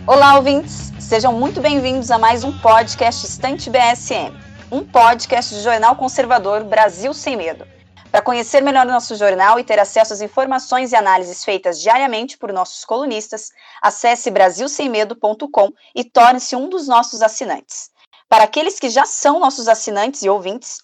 Olá, ouvintes! Sejam muito bem-vindos a mais um podcast Estante BSM, um podcast do jornal conservador Brasil Sem Medo. Para conhecer melhor o nosso jornal e ter acesso às informações e análises feitas diariamente por nossos colunistas, acesse brasilsemmedo.com e torne-se um dos nossos assinantes. Para aqueles que já são nossos assinantes e ouvintes,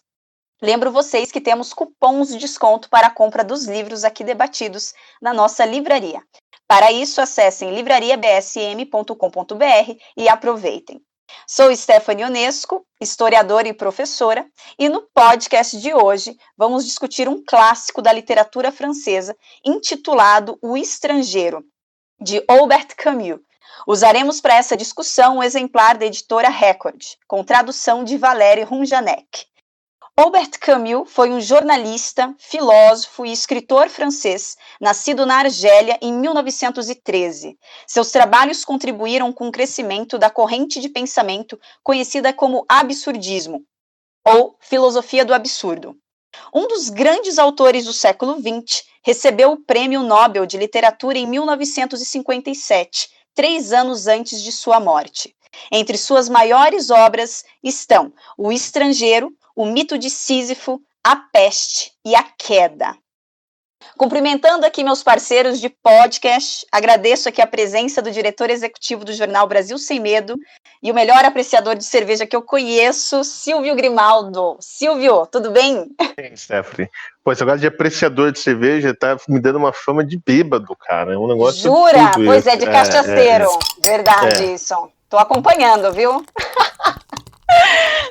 lembro vocês que temos cupons de desconto para a compra dos livros aqui debatidos na nossa livraria. Para isso, acessem livrariabsm.com.br e aproveitem. Sou Stephanie Onesco, historiadora e professora, e no podcast de hoje vamos discutir um clássico da literatura francesa intitulado O Estrangeiro, de Albert Camus. Usaremos para essa discussão um exemplar da editora Record, com tradução de Valérie Runjanek. Albert Camus foi um jornalista, filósofo e escritor francês, nascido na Argélia em 1913. Seus trabalhos contribuíram com o crescimento da corrente de pensamento conhecida como absurdismo, ou filosofia do absurdo. Um dos grandes autores do século XX recebeu o Prêmio Nobel de Literatura em 1957, 3 anos antes de sua morte. Entre suas maiores obras estão O Estrangeiro, O Mito de Sísifo, A Peste e A Queda. Cumprimentando aqui meus parceiros de podcast, agradeço aqui a presença do diretor executivo do jornal Brasil Sem Medo e o melhor apreciador de cerveja que eu conheço, Silvio Grimaldo. Silvio, tudo bem? Sim, Stephanie. Pô, esse negócio de apreciador de cerveja tá me dando uma fama de bêbado, cara. É um negócio Jura? absurdo Pois isso. é, de cachaceiro. Verdade, isso. Tô acompanhando, viu?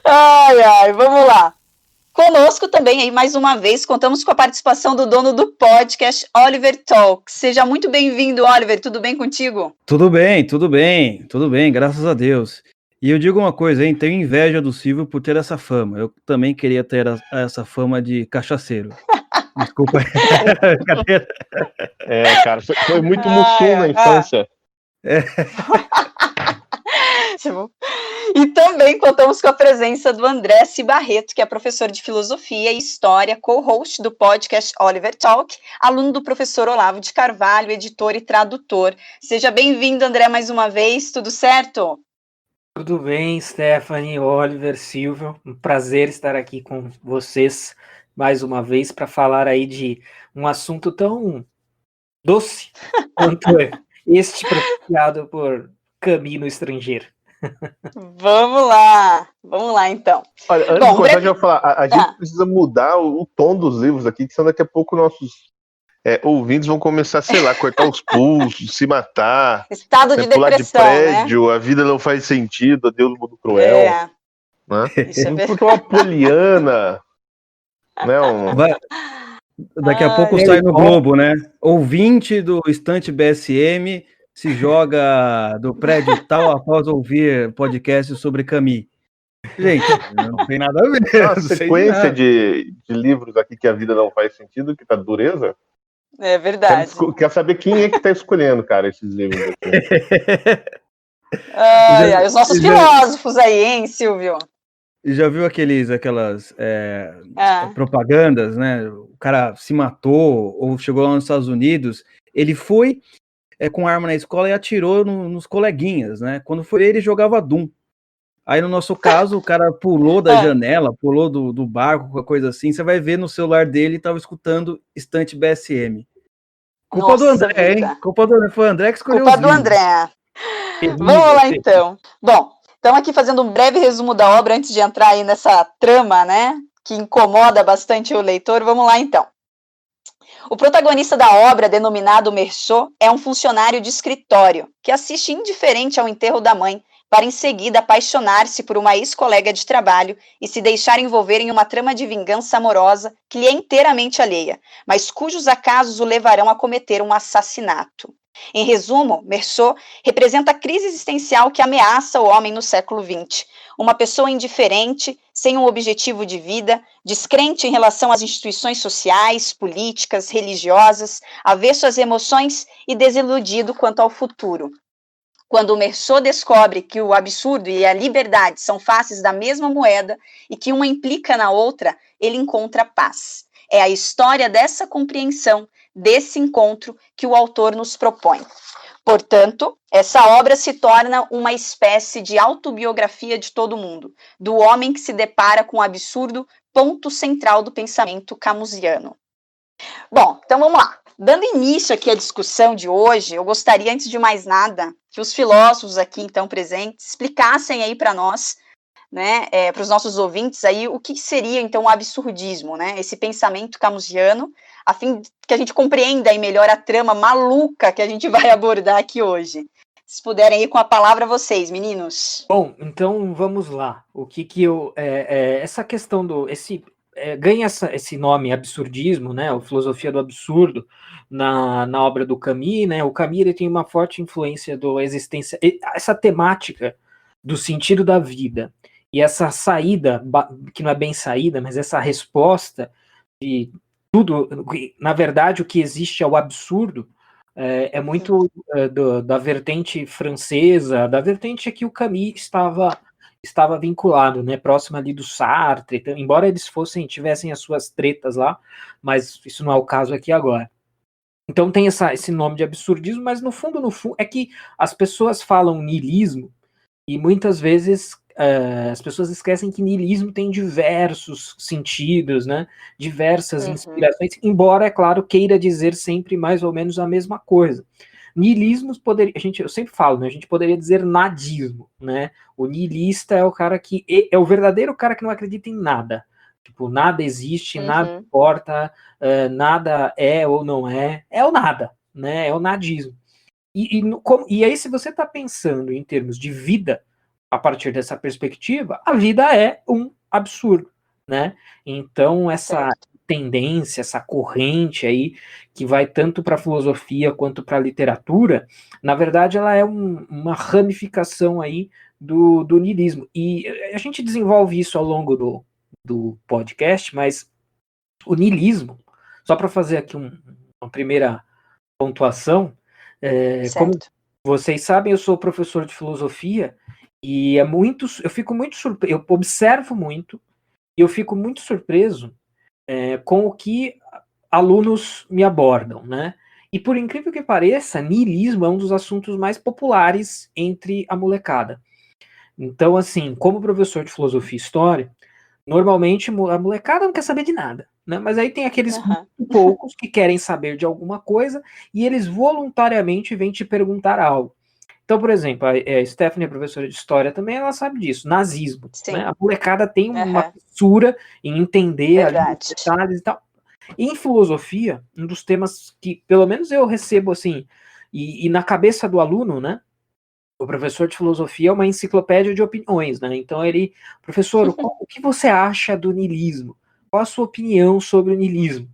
Ai, vamos lá. Conosco também, aí mais uma vez, contamos com a participação do dono do podcast, Oliver Talk. Seja muito bem-vindo, Oliver. Tudo bem contigo? Tudo bem, graças a Deus. E eu digo uma coisa, hein, tenho inveja do Silvio por ter essa fama. Eu também queria ter essa fama de cachaceiro. Desculpa. Cara, foi muito mussum na infância. E também contamos com a presença do André Cibarreto, que é professor de Filosofia e História, co-host do podcast Oliver Talk, aluno do professor Olavo de Carvalho, editor e tradutor. Seja bem-vindo, André, mais uma vez. Tudo certo? Tudo bem, Stephanie, Oliver, Silvio. Um prazer estar aqui com vocês mais uma vez para falar aí de um assunto tão doce quanto este propiciado por Camus no Estrangeiro. Vamos lá então. Olha, antes de começar, eu vou falar, a gente precisa mudar o tom dos livros aqui, que senão daqui a pouco nossos ouvintes vão começar, sei lá, cortar os pulsos, se matar, estado de pular depressão, de prédio, né? A vida não faz sentido, adeus mundo cruel. Né? Porque uma poliana, né? Daqui a pouco sai no Globo, né? Ouvinte do Estante BSM se joga do prédio tal após ouvir podcast sobre Camus. Gente, não tem nada a ver. Uma sequência de livros aqui que a vida não faz sentido, que tá dureza. É verdade. Quer saber quem é que tá escolhendo, cara, esses livros aqui. Os nossos filósofos aí, hein, Silvio? Já viu aquelas propagandas, né? O cara se matou ou chegou lá nos Estados Unidos, ele foi com arma na escola e atirou nos coleguinhas, né? Quando foi ele jogava Doom. Aí no nosso caso, o cara pulou da janela, pulou do barco, qualquer coisa assim, você vai ver no celular dele, tava escutando Estante BSM. Culpa do André, hein? Culpa do André, foi o André que escolheu Culpa do André. Vamos lá então. Bom, estamos aqui fazendo um breve resumo da obra antes de entrar aí nessa trama, né? Que incomoda bastante o leitor. Vamos lá então. O protagonista da obra, denominado Merceau, é um funcionário de escritório que assiste indiferente ao enterro da mãe para em seguida apaixonar-se por uma ex-colega de trabalho e se deixar envolver em uma trama de vingança amorosa que lhe é inteiramente alheia, mas cujos acasos o levarão a cometer um assassinato. Em resumo, Merceau representa a crise existencial que ameaça o homem no século XX. Uma pessoa indiferente, sem um objetivo de vida, descrente em relação às instituições sociais, políticas, religiosas, avesso às emoções e desiludido quanto ao futuro. Quando o Merceau descobre que o absurdo e a liberdade são faces da mesma moeda e que uma implica na outra, ele encontra paz. É a história dessa compreensão, desse encontro, que o autor nos propõe. Portanto, essa obra se torna uma espécie de autobiografia de todo mundo, do homem que se depara com o absurdo, ponto central do pensamento camusiano. Bom, então vamos lá. Dando início aqui à discussão de hoje, eu gostaria, antes de mais nada, que os filósofos aqui, então, presentes, explicassem aí para nós, né, para os nossos ouvintes aí, o que seria, então, o absurdismo, né, esse pensamento camusiano, a fim que a gente compreenda aí melhor a trama maluca que a gente vai abordar aqui hoje. Se puderem ir com a palavra vocês, meninos. Bom, então vamos lá. O que eu... essa questão do... ganha esse nome absurdismo, né, a filosofia do absurdo, na obra do Camus, né, o Camus ele tem uma forte influência do existência, essa temática do sentido da vida, e essa saída, que não é bem saída, mas essa resposta de tudo, na verdade o que existe é o absurdo, é muito da vertente francesa, da vertente a que o Camus estava vinculado, né, próximo ali do Sartre, embora eles tivessem as suas tretas lá, mas isso não é o caso aqui agora. Então tem esse nome de absurdismo, mas no fundo é que as pessoas falam niilismo e muitas vezes as pessoas esquecem que niilismo tem diversos sentidos, né, diversas inspirações, embora, é claro, queira dizer sempre mais ou menos a mesma coisa. Niilismo eu sempre falo, né, a gente poderia dizer nadismo, né? O niilista é o cara que é o verdadeiro cara que não acredita em nada. Tipo, nada existe, nada importa, nada é ou não é o nada, né? É o nadismo. E aí, se você está pensando em termos de vida, a partir dessa perspectiva, a vida é um absurdo, né? Então, essa tendência, essa corrente aí, que vai tanto para a filosofia quanto para a literatura, na verdade, ela é uma ramificação aí do niilismo. E a gente desenvolve isso ao longo do podcast, mas o niilismo, só para fazer aqui uma primeira pontuação, como vocês sabem, eu sou professor de filosofia e eu fico muito surpreso, eu observo muito e eu fico muito surpreso com o que alunos me abordam, né? E por incrível que pareça, niilismo é um dos assuntos mais populares entre a molecada. Então, assim, como professor de filosofia e história, normalmente a molecada não quer saber de nada, né? Mas aí tem aqueles poucos que querem saber de alguma coisa e eles voluntariamente vêm te perguntar algo. Então, por exemplo, a Stephanie é professora de história também, ela sabe disso, nazismo. Né? A molecada tem uma fissura em entender ali os detalhes e tal. E em filosofia, um dos temas que, pelo menos eu recebo assim, e na cabeça do aluno, né? O professor de filosofia é uma enciclopédia de opiniões, né? Então professor, o que você acha do niilismo? Qual a sua opinião sobre o niilismo?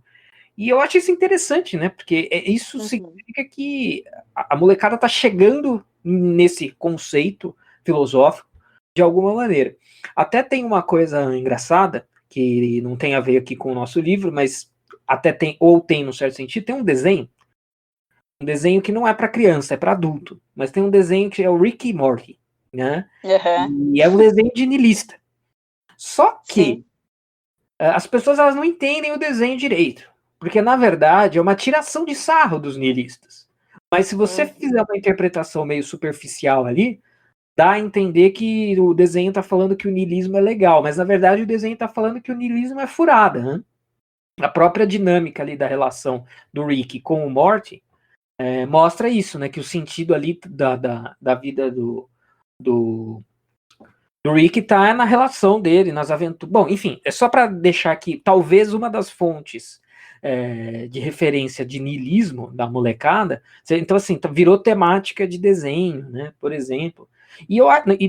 E eu acho isso interessante, né? Porque isso significa que a molecada está chegando nesse conceito filosófico de alguma maneira. Até tem uma coisa engraçada, que não tem a ver aqui com o nosso livro, mas até tem, ou tem no certo sentido, tem um desenho que não é para criança, é para adulto, mas tem um desenho que é o Rick e Morty, né? E é um desenho de niilista. Só que as pessoas elas não entendem o desenho direito, porque na verdade é uma tiração de sarro dos niilistas. Mas se você fizer uma interpretação meio superficial ali, dá a entender que o desenho está falando que o niilismo é legal, mas na verdade o desenho está falando que o niilismo é furada, né? A própria dinâmica ali da relação do Rick com o Morty mostra isso, né? Que o sentido ali da vida do Rick tá na relação dele, nas aventuras. Bom, enfim, é só para deixar aqui, talvez uma das fontes de referência de niilismo da molecada. Então, assim, virou temática de desenho, né? Por exemplo.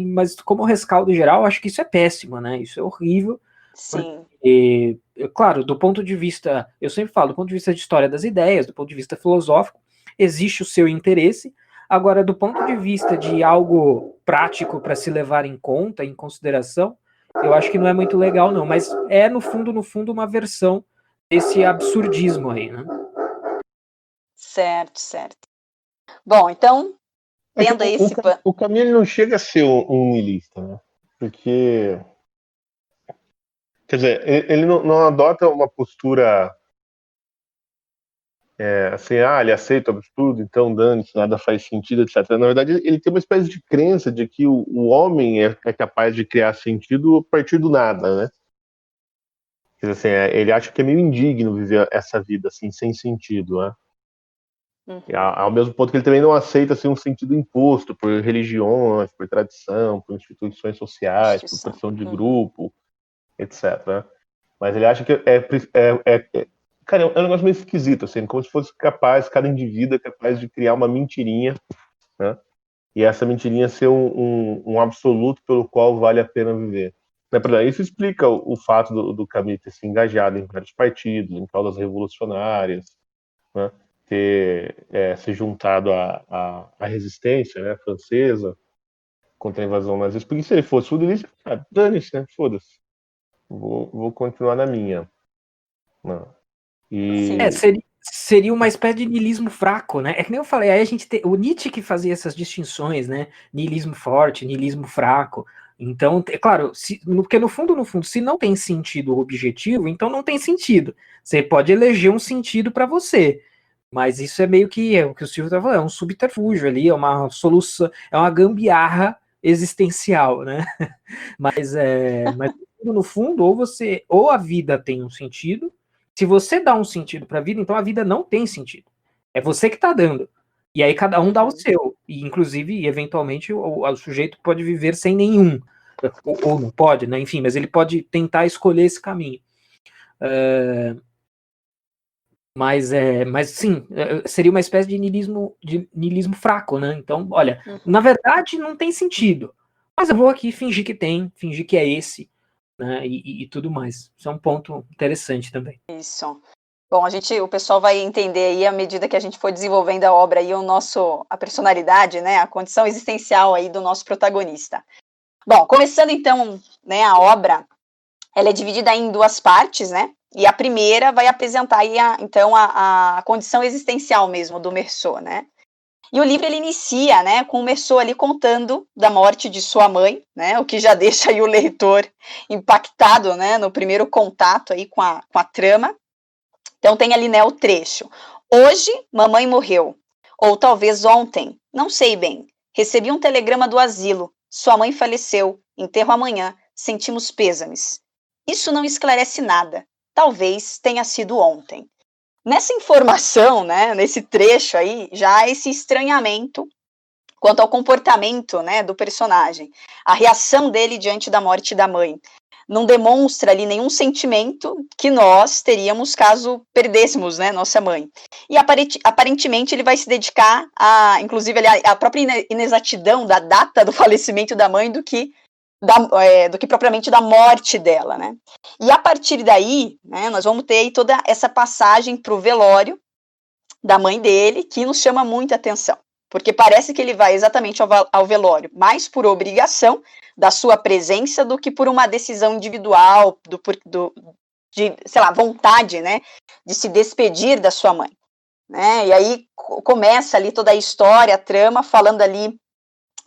Mas como rescaldo geral, eu acho que isso é péssimo, né? Isso é horrível. Sim. Porque, claro, do ponto de vista, eu sempre falo, do ponto de vista de história das ideias, do ponto de vista filosófico, existe o seu interesse. Agora, do ponto de vista de algo prático para se levar em conta, em consideração, eu acho que não é muito legal, não. Mas no fundo, uma versão desse absurdismo aí, né? Certo. Bom, então, tendo aí esse... O Camus não chega a ser um niilista, né? Porque... Quer dizer, ele não adota uma postura assim, ele aceita o absurdo, então dane-se, nada faz sentido, etc. Na verdade, ele tem uma espécie de crença de que o homem é capaz de criar sentido a partir do nada, né? Quer dizer, assim, ele acha que é meio indigno viver essa vida, assim, sem sentido, né? Ao mesmo ponto que ele também não aceita, assim, um sentido imposto por religiões, por tradição, por instituições sociais, por pressão de grupo, etc. Né? Mas ele acha que cara, é um negócio meio esquisito, assim, como se fosse cada indivíduo é capaz de criar uma mentirinha, né? E essa mentirinha ser um absoluto pelo qual vale a pena viver. Isso explica o fato do Camus ter se engajado em vários partidos, em causas revolucionárias, né? Ter se juntado à resistência, né, francesa contra a invasão nazista. Porque se ele fosse futurista, dane-se, né? Foda-se. Vou continuar na minha. Não. Seria uma espécie de niilismo fraco, né? É que nem eu falei, aí a gente tem o Nietzsche que fazia essas distinções, né? Niilismo forte, niilismo fraco. Então, é claro, porque no fundo, se não tem sentido objetivo, então não tem sentido. Você pode eleger um sentido para você, mas isso é meio que o que o Silvio está falando, é um subterfúgio ali, é uma solução, é uma gambiarra existencial, né? Mas no fundo, ou a vida tem um sentido. Se você dá um sentido para a vida, então a vida não tem sentido. É você que está dando. E aí cada um dá o seu. E, inclusive, eventualmente, o sujeito pode viver sem nenhum. Ou não pode, né? Enfim, mas ele pode tentar escolher esse caminho. Mas sim, seria uma espécie de niilismo fraco, né? Então, olha, na verdade não tem sentido. Mas eu vou aqui fingir que tem, fingir que é esse. Né, e tudo mais. Isso é um ponto interessante também. Isso. Bom, o pessoal vai entender aí à medida que a gente for desenvolvendo a obra aí a personalidade, né, a condição existencial aí do nosso protagonista. Bom, começando então, né, a obra, ela é dividida em duas partes, né, e a primeira vai apresentar aí a condição existencial mesmo do Meursault, né. E o livro ele inicia, né, com o Meursault ali contando da morte de sua mãe, né, o que já deixa aí o leitor impactado, né, no primeiro contato aí com a trama. Então tem ali, né, o trecho. Hoje, mamãe morreu. Ou talvez ontem, não sei bem. Recebi um telegrama do asilo. Sua mãe faleceu. Enterro amanhã. Sentimos pêsames. Isso não esclarece nada. Talvez tenha sido ontem. Nessa informação, né, nesse trecho aí, já há esse estranhamento quanto ao comportamento, né, do personagem, a reação dele diante da morte da mãe. Não demonstra ali nenhum sentimento que nós teríamos caso perdêssemos, né, nossa mãe. E aparentemente ele vai se dedicar inclusive, a própria inexatidão da data do falecimento da mãe do que propriamente da morte dela, né? E a partir daí, né, nós vamos ter aí toda essa passagem para o velório da mãe dele, que nos chama muita atenção, porque parece que ele vai exatamente ao velório, mais por obrigação da sua presença do que por uma decisão individual, de, sei lá, vontade, né, de se despedir da sua mãe, né? E aí começa ali toda a história, a trama, falando ali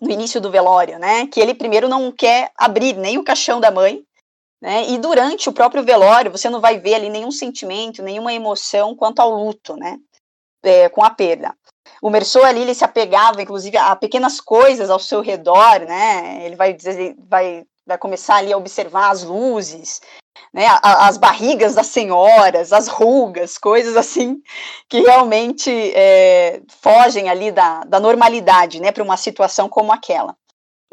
no início do velório, né, que ele primeiro não quer abrir nem o caixão da mãe, né, e durante o próprio velório você não vai ver ali nenhum sentimento, nenhuma emoção quanto ao luto, né, com a perda. O Meursault ali, ele se apegava, inclusive, a pequenas coisas ao seu redor, né, ele vai começar ali a observar as luzes, né, as barrigas das senhoras, as rugas, coisas assim, que realmente fogem ali da normalidade, né, para uma situação como aquela.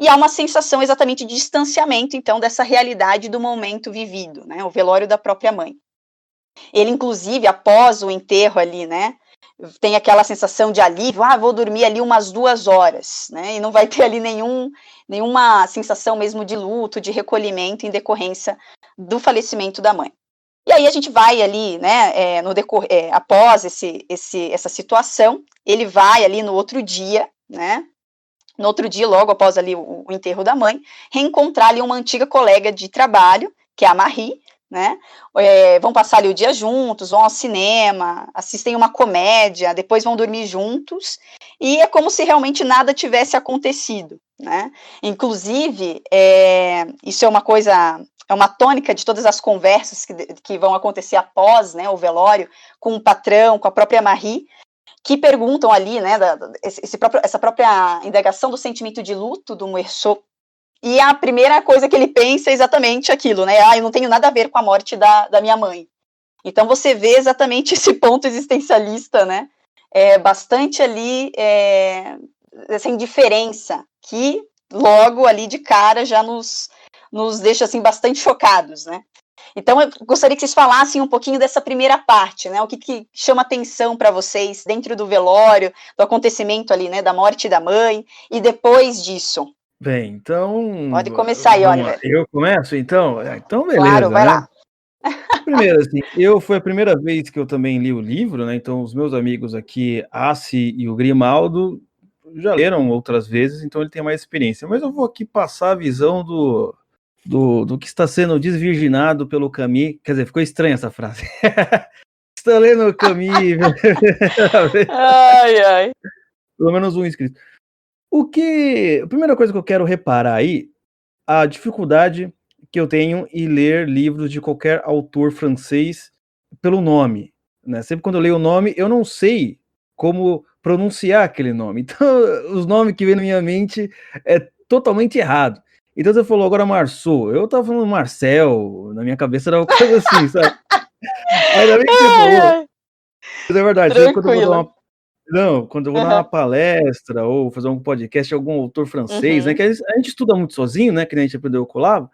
E há uma sensação exatamente de distanciamento, então, dessa realidade do momento vivido, né, o velório da própria mãe. Ele, inclusive, após o enterro ali, né, tem aquela sensação de alívio, vou dormir ali umas 2 horas, né, e não vai ter ali nenhuma sensação mesmo de luto, de recolhimento em decorrência do falecimento da mãe. E aí a gente vai ali, né, após essa situação, ele vai ali no outro dia, né, logo após ali o enterro da mãe, reencontrar ali uma antiga colega de trabalho, que é a Marie, né, vão passar ali o dia juntos, vão ao cinema, assistem uma comédia, depois vão dormir juntos, e é como se realmente nada tivesse acontecido, né, inclusive, isso é uma coisa uma tônica de todas as conversas que vão acontecer após, né, o velório, com o patrão, com a própria Marie, que perguntam ali, né, essa própria indagação do sentimento de luto do Meursault, e a primeira coisa que ele pensa é exatamente aquilo, né, eu não tenho nada a ver com a morte da minha mãe. Então você vê exatamente esse ponto existencialista, né, bastante ali, essa indiferença, que logo ali de cara já nos deixa, assim, bastante chocados, né. Então eu gostaria que vocês falassem um pouquinho dessa primeira parte, né, o que chama atenção para vocês dentro do velório, do acontecimento ali, né, da morte da mãe, e depois disso. Bem, então... Pode começar aí, Oliver. Eu começo, então? Então, beleza, claro, vai né? lá. Primeiro, assim, foi a primeira vez que eu também li o livro, né? Então, os meus amigos aqui, Assi e o Grimaldo, já leram outras vezes, então ele tem mais experiência. Mas eu vou aqui passar a visão do que está sendo desvirginado pelo Camus. Quer dizer, ficou estranha essa frase. Está lendo o Camus. Ai. Pelo menos um inscrito. A primeira coisa que eu quero reparar aí, a dificuldade que eu tenho em ler livros de qualquer autor francês pelo nome, né? Sempre quando eu leio o nome, eu não sei como pronunciar aquele nome. Então, os nomes que vêm na minha mente é totalmente errado. Então, você falou agora Marceau, eu tava falando Marcel, na minha cabeça era uma coisa assim, sabe? Ainda bem que você falou. Mas é verdade, sempre quando eu vou quando eu vou dar uma palestra ou fazer um podcast de algum autor francês, né? Que a gente estuda muito sozinho, né? Que nem a gente aprendeu com o Colavo.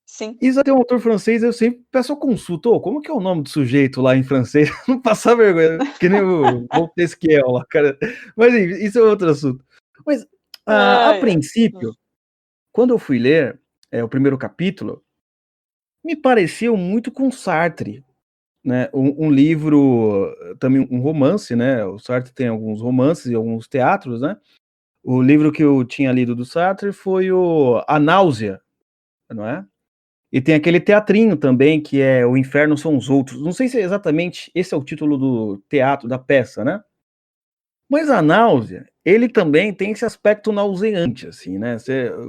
Sim. E se tem um autor francês, eu sempre peço a consulta. Como que é o nome do sujeito lá em francês? Não passar vergonha, que nem o Montesquieu lá, cara. Mas enfim, isso é outro assunto. Mas, a princípio, quando eu fui ler o primeiro capítulo, me pareceu muito com Sartre, né? Um livro, também um romance, né? O Sartre tem alguns romances e alguns teatros, né? O livro que eu tinha lido do Sartre foi A Náusea, não é? E tem aquele teatrinho também, que é O Inferno São os Outros. Não sei se exatamente esse é o título do teatro, da peça, né? Mas A Náusea, ele também tem esse aspecto nauseante, assim, né?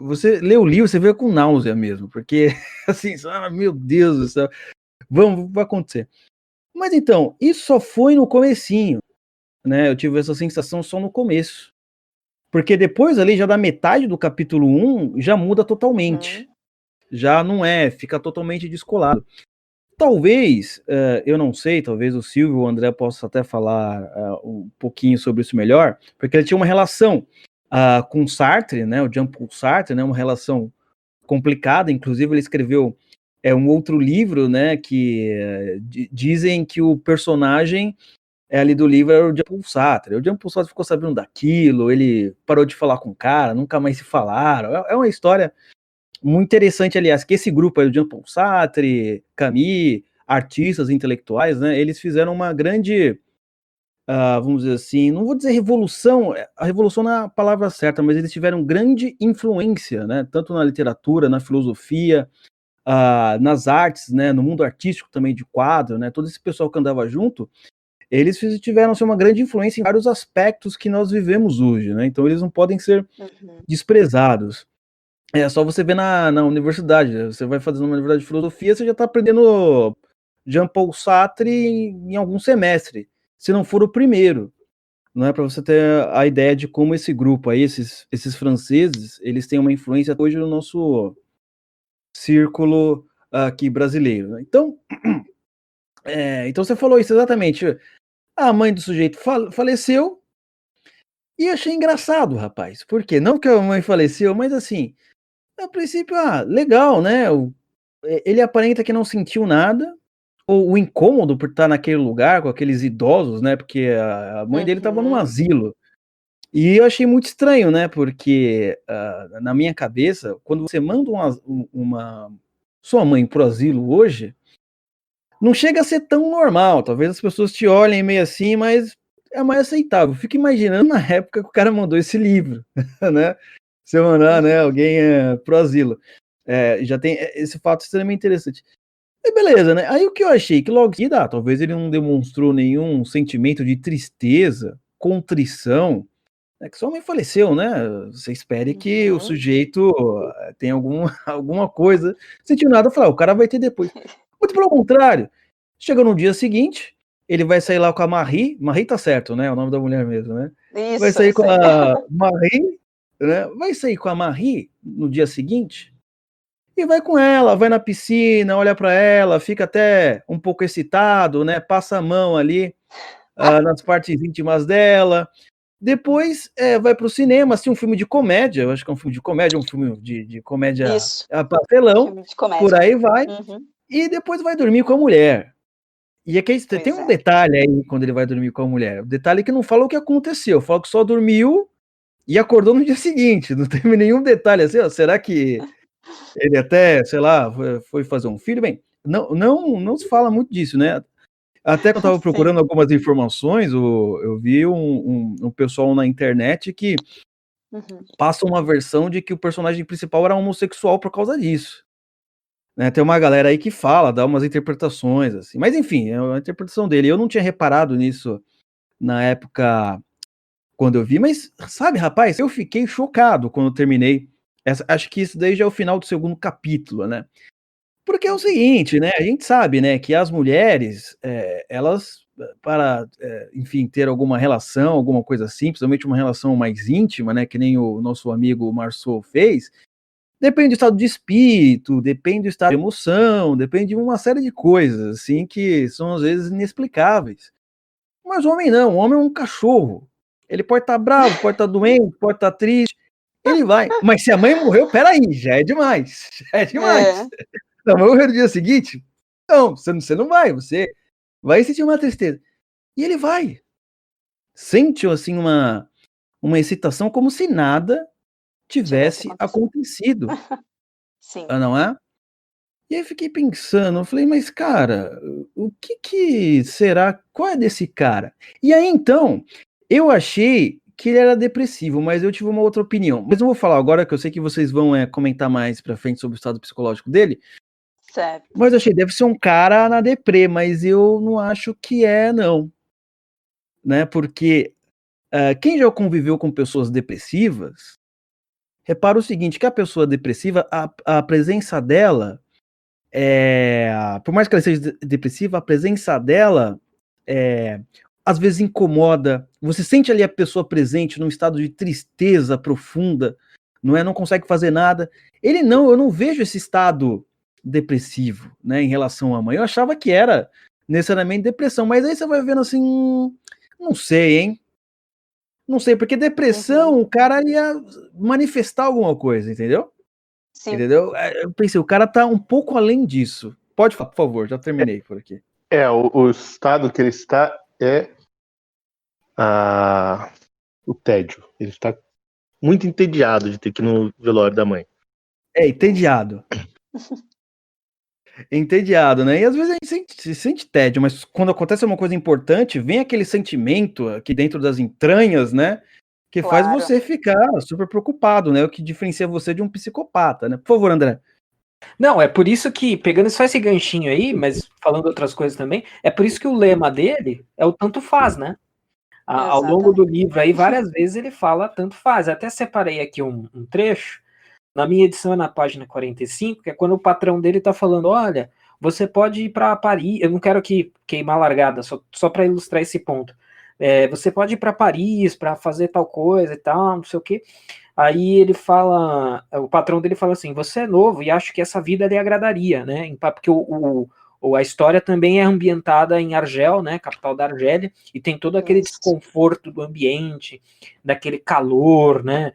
Você lê o livro, você vê com náusea mesmo, porque, assim, meu Deus do céu, vai acontecer. Mas então, isso só foi no comecinho, né? Eu tive essa sensação só no começo. Porque depois ali, já da metade do capítulo 1, já muda totalmente. Já não fica totalmente descolado. Talvez, eu não sei, talvez o Silvio ou o André possa até falar um pouquinho sobre isso melhor, porque ele tinha uma relação com Sartre, né, o Jean-Paul Sartre, né, uma relação complicada, inclusive ele escreveu um outro livro, né, que dizem que o personagem ali do livro era o Jean-Paul Sartre. O Jean-Paul Sartre ficou sabendo daquilo, ele parou de falar com o cara, nunca mais se falaram. É uma história muito interessante, aliás, que esse grupo aí, o Jean-Paul Sartre, Camus, artistas intelectuais, né, eles fizeram uma grande, vamos dizer assim, não vou dizer revolução, a revolução não é a palavra certa, mas eles tiveram grande influência, né, tanto na literatura, na filosofia, nas artes, né, no mundo artístico também de quadro, né, todo esse pessoal que andava junto, eles tiveram assim, uma grande influência em vários aspectos que nós vivemos hoje, né, então eles não podem ser desprezados. É só você ver na universidade, você vai fazendo uma universidade de filosofia, você já está aprendendo Jean-Paul Sartre em algum semestre, se não for o primeiro, não é, para você ter a ideia de como esse grupo aí, esses franceses, eles têm uma influência hoje no nosso círculo aqui brasileiro, né? Então, então você falou isso exatamente, a mãe do sujeito faleceu, e achei engraçado, rapaz, porque não que a mãe faleceu, mas assim, a princípio, legal, né? Ele aparenta que não sentiu nada, ou o incômodo por estar naquele lugar com aqueles idosos, né? Porque a mãe dele estava num asilo. E eu achei muito estranho, né? Porque na minha cabeça, quando você manda sua mãe pro asilo hoje, não chega a ser tão normal. Talvez as pessoas te olhem meio assim, mas é mais aceitável. Fico imaginando na época que o cara mandou esse livro, né? Se eu mandar, né, alguém pro asilo. Já tem esse fato extremamente interessante. E beleza, né? Aí o que eu achei? Que logo que talvez ele não demonstrou nenhum sentimento de tristeza, contrição, É que sua mãe faleceu, né? Você espere que o sujeito tenha alguma coisa. Sentiu nada, falar, o cara vai ter depois. Muito pelo contrário. Chega no dia seguinte, ele vai sair lá com a Marie. Marie tá certo, né? É o nome da mulher mesmo, né? Vai Isso, sair com a Marie, né? Vai sair com a Marie no dia seguinte e vai com ela, vai na piscina, olha para ela, fica até um pouco excitado, né? Passa a mão ali nas partes íntimas dela. Depois vai pro cinema, assistir um filme de comédia, eu acho que é um filme de comédia, um filme de comédia pastelão, filme de comédia. por aí vai, e depois vai dormir com a mulher. E aqui tem um detalhe aí, quando ele vai dormir com a mulher, o detalhe é que não fala o que aconteceu, fala que só dormiu e acordou no dia seguinte, não teve nenhum detalhe assim, ó, será que ele até, sei lá, foi fazer um filho? Bem, não se fala muito disso, né? Até que eu estava procurando algumas informações, eu vi um pessoal na internet que passa uma versão de que o personagem principal era homossexual por causa disso. Né, tem uma galera aí que fala, dá umas interpretações, assim. Mas enfim, é a interpretação dele. Eu não tinha reparado nisso na época quando eu vi, mas sabe, rapaz, eu fiquei chocado quando eu terminei. Acho que isso daí já é o final do segundo capítulo, né? Porque é o seguinte, né, a gente sabe, né, que as mulheres, elas, para, enfim, ter alguma relação, alguma coisa assim, principalmente uma relação mais íntima, né, que nem o nosso amigo Marceau fez, depende do estado de espírito, depende do estado de emoção, depende de uma série de coisas, assim, que são às vezes inexplicáveis. Mas o homem não, o homem é um cachorro. Ele pode estar bravo, pode estar doente, pode estar triste, ele vai. Mas se a mãe morreu, peraí, já é demais, já é demais. Não, mas morrer no dia seguinte? Não, você não vai, você vai sentir uma tristeza. E ele vai. Sente, assim, uma excitação como se nada tivesse acontecido. Sim. Não é? E aí eu fiquei pensando, eu falei, mas cara, o que será, qual é desse cara? E aí então, eu achei que ele era depressivo, mas eu tive uma outra opinião. Mas eu vou falar agora, que eu sei que vocês vão comentar mais pra frente sobre o estado psicológico dele. Certo. Mas eu achei, deve ser um cara na deprê, mas eu não acho que não. Né? Porque quem já conviveu com pessoas depressivas, repara o seguinte, que a pessoa depressiva, a presença dela, por mais que ela seja depressiva, a presença dela às vezes incomoda. Você sente ali a pessoa presente num estado de tristeza profunda, não consegue fazer nada. Eu não vejo esse estado depressivo, né, em relação à mãe. Eu achava que era necessariamente depressão, mas aí você vai vendo assim, não sei, hein? Não sei, porque depressão, o cara ia manifestar alguma coisa, entendeu? Sim. Entendeu? Eu pensei, o cara tá um pouco além disso. Pode falar, por favor, já terminei por aqui. O estado que ele está é o tédio. Ele está muito entediado de ter que ir no velório da mãe. Entediado. Entediado, né? E às vezes a gente sente tédio, mas quando acontece uma coisa importante, vem aquele sentimento aqui dentro das entranhas, né? Que faz você ficar super preocupado, né? O que diferencia você de um psicopata, né? Por favor, André. Não, é por isso que, pegando só esse ganchinho aí, mas falando outras coisas também, é por isso que o lema dele é o tanto faz, né? Ao longo do livro aí, várias vezes ele fala tanto faz. Até separei aqui um trecho. Na minha edição é na página 45, que é quando o patrão dele tá falando, olha, você pode ir para Paris, eu não quero queimar a largada, só para ilustrar esse ponto. Você pode ir para Paris para fazer tal coisa e tal, não sei o quê. Aí ele fala, o patrão dele fala assim, você é novo e acho que essa vida lhe agradaria, né? Porque a história também é ambientada em Argel, né, capital da Argélia, e tem todo aquele desconforto do ambiente, daquele calor, né,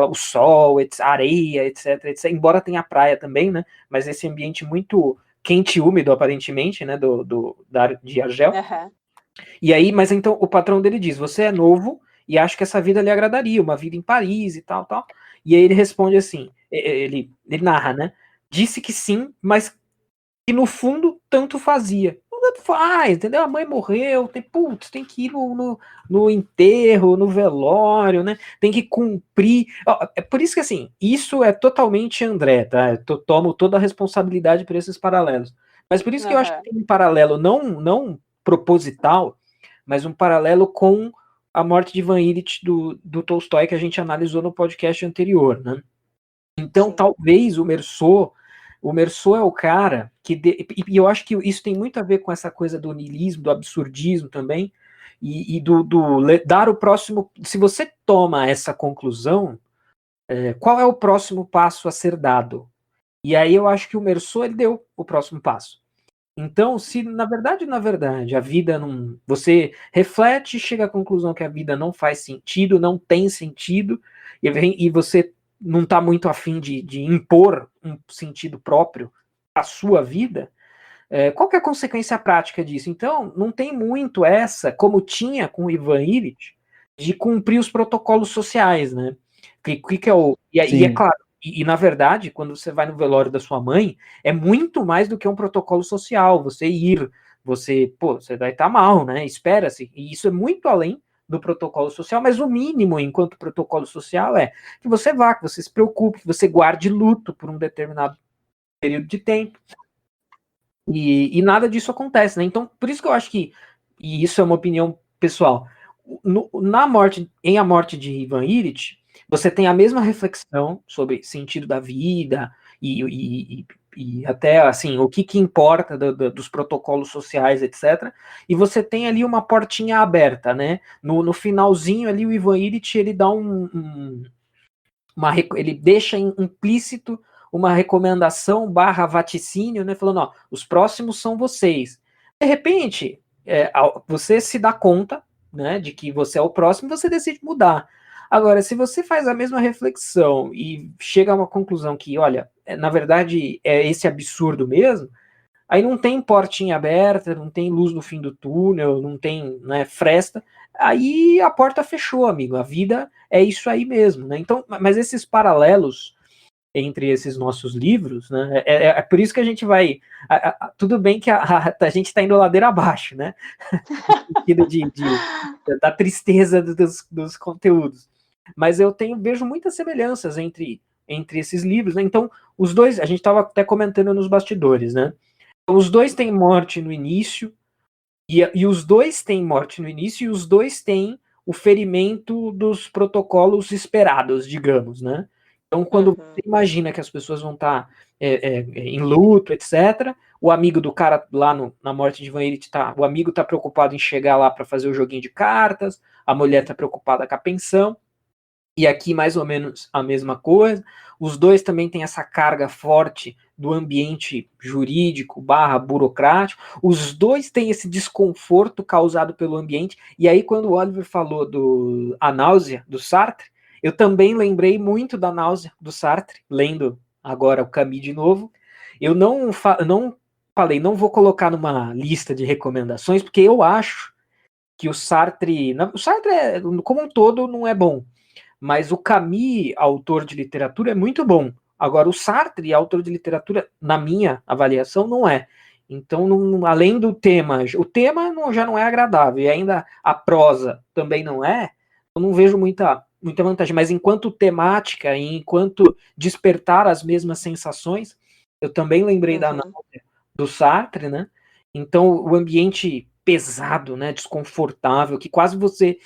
o sol, a areia, etc, etc, embora tenha praia também, né, mas esse ambiente muito quente e úmido, aparentemente, né, de Argel. E aí, mas então o patrão dele diz, você é novo e acho que essa vida lhe agradaria, uma vida em Paris e tal, tal. E aí ele responde assim, ele narra, né, disse que sim, mas que no fundo tanto fazia. Tanto faz, entendeu? A mãe morreu, tem que ir no enterro, no velório, né? Tem que cumprir. É por isso que, assim, isso é totalmente André, tá? Eu tomo toda a responsabilidade por esses paralelos. Mas por isso que eu acho que tem um paralelo não proposital, mas um paralelo com A Morte de Ivan Ilitch do Tolstói, que a gente analisou no podcast anterior, né? Então, sim, talvez o Meursault é o cara que... E eu acho que isso tem muito a ver com essa coisa do niilismo, do absurdismo também, e do dar o próximo... Se você toma essa conclusão, qual é o próximo passo a ser dado? E aí eu acho que o Meursault, ele deu o próximo passo. Então, se na verdade, a vida não... Você reflete e chega à conclusão que a vida não faz sentido, não tem sentido, e você não está muito afim de impor um sentido próprio à sua vida, qual que é a consequência prática disso? Então, não tem muito essa, como tinha com o Ivan Ilitch, de cumprir os protocolos sociais, né? Que é o... E é claro, e na verdade, quando você vai no velório da sua mãe, é muito mais do que um protocolo social. Você ir, você vai estar mal, né? Espera-se. E isso é muito além do protocolo social, mas o mínimo enquanto protocolo social é que você vá, que você se preocupe, que você guarde luto por um determinado período de tempo. E nada disso acontece, né? Então, por isso que eu acho que, e isso é uma opinião pessoal, em A Morte de Ivan Ilitch, você tem a mesma reflexão sobre sentido da vida e até, assim, o que importa dos protocolos sociais, etc. E você tem ali uma portinha aberta, né? No finalzinho ali, o Ivan Ilitch, ele dá ele deixa implícito uma recomendação / vaticínio, né, falando, ó, os próximos são vocês. De repente, você se dá conta, né, de que você é o próximo, você decide mudar. Agora, se você faz a mesma reflexão e chega a uma conclusão que, olha, na verdade é esse absurdo mesmo, aí não tem portinha aberta, não tem luz no fim do túnel, não tem, né, fresta, aí a porta fechou, amigo, a vida é isso aí mesmo, né? Então, mas esses paralelos entre esses nossos livros, né, é por isso que a gente vai... tudo bem que a gente está indo ladeira abaixo, né? Da tristeza dos conteúdos. Mas eu vejo muitas semelhanças entre esses livros, né? Então, os dois, a gente estava até comentando nos bastidores, né? Os dois têm morte no início, e os dois têm morte no início, e os dois têm o ferimento dos protocolos esperados, digamos, né? Então, quando você imagina que as pessoas vão estar em luto, etc., o amigo do cara lá na Morte de Ivan Ilitch, o amigo está preocupado em chegar lá para fazer o joguinho de cartas, a mulher está preocupada com a pensão, e aqui mais ou menos a mesma coisa. Os dois também têm essa carga forte do ambiente jurídico / burocrático. Os dois têm esse desconforto causado pelo ambiente. E aí, quando o Oliver falou A Náusea, do Sartre, eu também lembrei muito da Náusea, do Sartre, lendo agora o Camus de novo. Eu não falei, não vou colocar numa lista de recomendações, porque eu acho que o Sartre, como um todo, não é bom. Mas o Camus, autor de literatura, é muito bom. Agora, o Sartre, autor de literatura, na minha avaliação, não é. Então, além do tema, o tema já não é agradável, e ainda a prosa também não é, eu não vejo muita vantagem. Mas enquanto temática e enquanto despertar as mesmas sensações, eu também lembrei do Sartre, né? Então, o ambiente pesado, né, desconfortável, que quase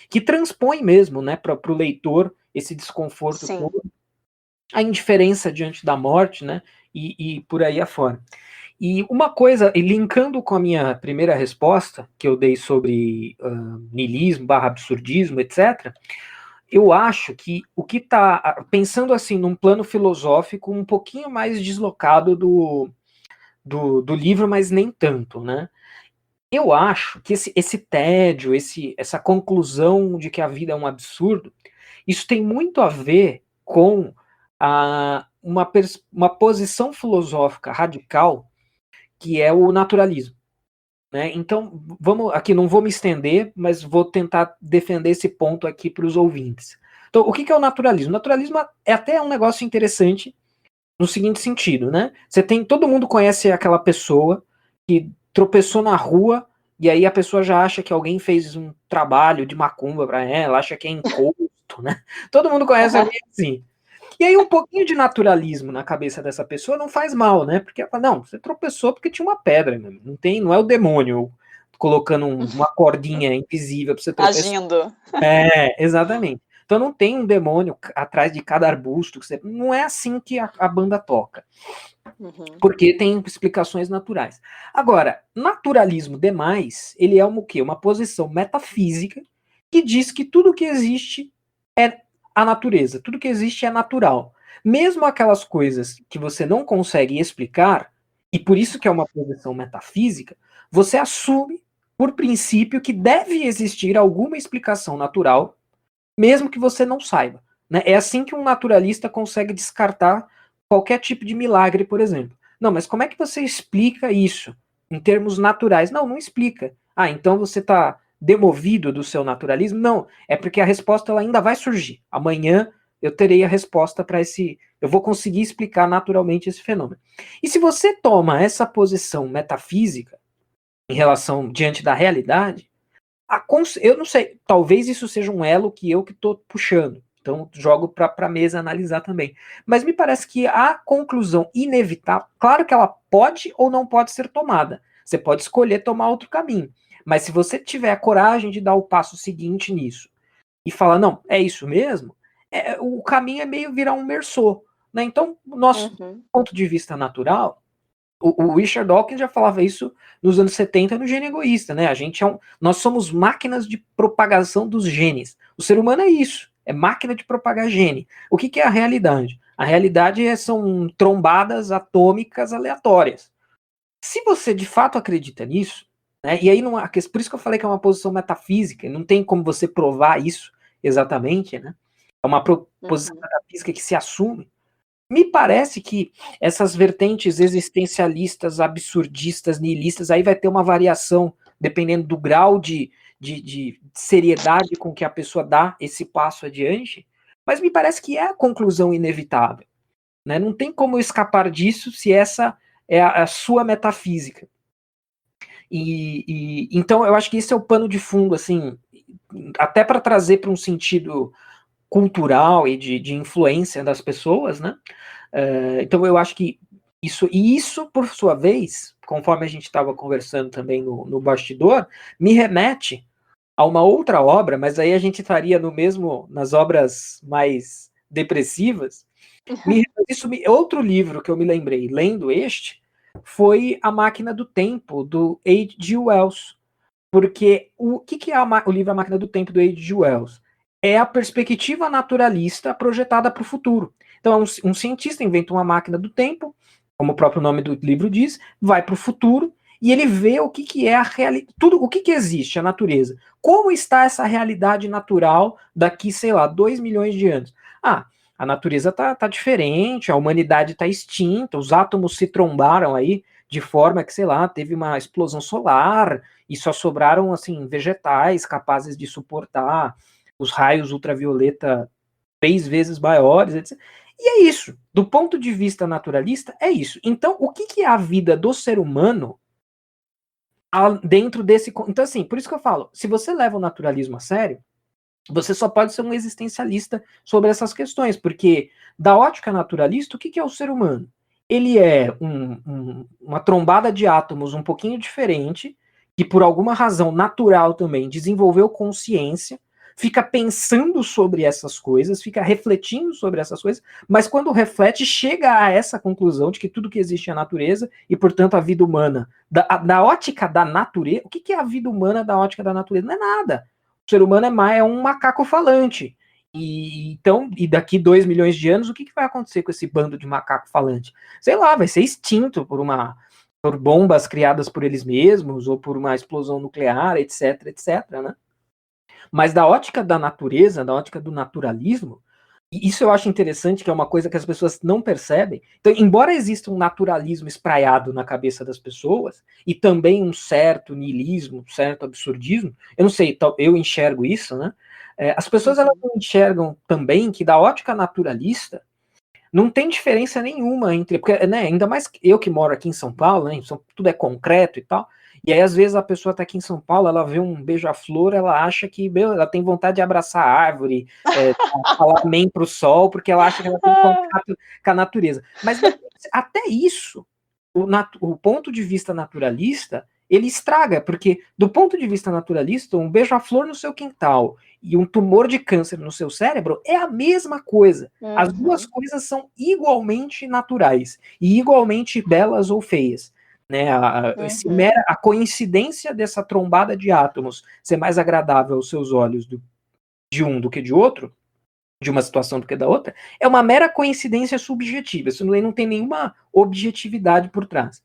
que transpõe mesmo, né, para o leitor esse desconforto todo, a indiferença diante da morte, né, e por aí afora. E uma coisa, e linkando com a minha primeira resposta, que eu dei sobre niilismo / absurdismo, etc., eu acho que o que está, pensando assim, num plano filosófico um pouquinho mais deslocado do livro, mas nem tanto, né? Eu acho que esse tédio, essa conclusão de que a vida é um absurdo, isso tem muito a ver com uma posição filosófica radical, que é o naturalismo, né? Então, aqui não vou me estender, mas vou tentar defender esse ponto aqui para os ouvintes. Então, o que é o naturalismo? O naturalismo é até um negócio interessante no seguinte sentido, né? Todo mundo conhece aquela pessoa que tropeçou na rua e aí a pessoa já acha que alguém fez um trabalho de macumba para ela, acha que é encosto, né? Todo mundo conhece alguém assim. E aí um pouquinho de naturalismo na cabeça dessa pessoa não faz mal, né? Porque ela fala, não, você tropeçou porque tinha uma pedra, não é o demônio. colocando uma cordinha invisível para você tropeçar. Agindo. Exatamente. Então não tem um demônio atrás de cada arbusto. Não é assim que a banda toca. Porque tem explicações naturais. Agora, naturalismo demais, ele é o quê? Uma posição metafísica que diz que tudo que existe é a natureza, tudo que existe é natural. Mesmo aquelas coisas que você não consegue explicar, e por isso que é uma posição metafísica, você assume, por princípio, que deve existir alguma explicação natural, mesmo que você não saiba. Né? É assim que um naturalista consegue descartar qualquer tipo de milagre, por exemplo. Não, mas como é que você explica isso em termos naturais? Não explica. Então você está demovido do seu naturalismo? Não, é porque a resposta ela ainda vai surgir. Amanhã eu terei a resposta para esse... Eu vou conseguir explicar naturalmente esse fenômeno. E se você toma essa posição metafísica em relação diante da realidade, eu não sei, talvez isso seja um elo que estou puxando. Então, jogo para a mesa analisar também. Mas me parece que a conclusão inevitável, claro que ela pode ou não pode ser tomada. Você pode escolher tomar outro caminho. Mas se você tiver a coragem de dar o passo seguinte nisso e falar, não, é isso mesmo, o caminho é meio virar um Meursault. Né? Então, nosso ponto de vista natural, o Richard Dawkins já falava isso nos anos 70 no Gênio Egoísta, né? Nós somos máquinas de propagação dos genes. O ser humano é isso, é máquina de propagar gene. O que é a realidade? A realidade são trombadas atômicas aleatórias. Se você de fato acredita nisso, né? E aí por isso que eu falei que é uma posição metafísica, não tem como você provar isso exatamente, né? É uma posição metafísica que se assume. Me parece que essas vertentes existencialistas, absurdistas, nihilistas, aí vai ter uma variação, dependendo do grau de seriedade com que a pessoa dá esse passo adiante, mas me parece que é a conclusão inevitável. Né? Não tem como escapar disso se essa é a sua metafísica. Então eu acho que esse é o pano de fundo, assim, até para trazer para um sentido cultural e de influência das pessoas, né? Então eu acho que isso, por sua vez, conforme a gente estava conversando também no bastidor, me remete a uma outra obra, mas aí a gente estaria nas obras mais depressivas. Outro livro que eu me lembrei, lendo foi A Máquina do Tempo, do H.G. Wells. Porque o que é o livro A Máquina do Tempo, do H.G. Wells? É a perspectiva naturalista projetada para o futuro. Então, um cientista inventa uma máquina do tempo, como o próprio nome do livro diz, vai para o futuro e ele vê o que é a realidade, o que existe, a natureza. Como está essa realidade natural daqui, sei lá, 2 milhões de anos? A natureza tá diferente, a humanidade está extinta, os átomos se trombaram aí de forma que, sei lá, teve uma explosão solar e só sobraram, assim, vegetais capazes de suportar os raios ultravioleta 3 vezes maiores, etc. E é isso. Do ponto de vista naturalista, é isso. Então, o que é a vida do ser humano dentro desse... Então, assim, por isso que eu falo, se você leva o naturalismo a sério, você só pode ser um existencialista sobre essas questões, porque da ótica naturalista, o que é o ser humano? Ele é uma trombada de átomos um pouquinho diferente, que por alguma razão natural também desenvolveu consciência, fica pensando sobre essas coisas, fica refletindo sobre essas coisas, mas quando reflete, chega a essa conclusão de que tudo que existe é a natureza e, portanto, a vida humana. Da ótica da natureza, o que é a vida humana da ótica da natureza? Não é nada. O ser humano é um macaco falante. E daqui 2 milhões de anos, o que vai acontecer com esse bando de macaco falante? Sei lá, vai ser extinto por bombas criadas por eles mesmos, ou por uma explosão nuclear, etc, etc, né? Mas da ótica da natureza, da ótica do naturalismo, e isso eu acho interessante, que é uma coisa que as pessoas não percebem. Então, embora exista um naturalismo espraiado na cabeça das pessoas, e também um certo niilismo, um certo absurdismo, eu não sei, eu enxergo isso, né? As pessoas elas não enxergam também que da ótica naturalista não tem diferença nenhuma entre... Porque, né, ainda mais eu que moro aqui em São Paulo, né, tudo é concreto e tal, e aí às vezes a pessoa tá aqui em São Paulo, ela vê um beija-flor, ela acha que ela tem vontade de abraçar a árvore, falar amém pro sol, porque ela acha que ela tem contato com a natureza. Mas até isso, o ponto de vista naturalista, ele estraga, porque do ponto de vista naturalista, um beija-flor no seu quintal e um tumor de câncer no seu cérebro é a mesma coisa. As duas coisas são igualmente naturais e igualmente belas ou feias. Né, a coincidência dessa trombada de átomos ser mais agradável aos seus olhos de um do que de outro, de uma situação do que da outra, é uma mera coincidência subjetiva. Isso não tem nenhuma objetividade por trás.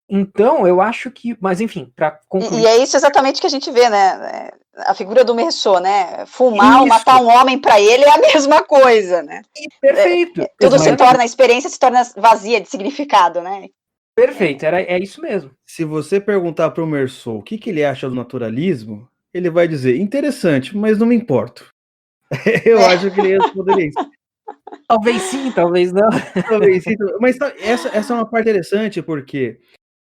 Então, eu acho que... Mas, enfim, para concluir... E é isso exatamente que a gente vê, né? A figura do Meursault, né? Fumar ou matar um homem para ele é a mesma coisa, né? Perfeito. Tudo se torna, a experiência se torna vazia de significado, né? Perfeito, é isso mesmo. Se você perguntar para o Meursault o que ele acha do naturalismo, ele vai dizer, interessante, mas não me importo. Eu acho que ele responderia isso. Talvez sim, talvez não. Talvez sim, mas essa é uma parte interessante, porque,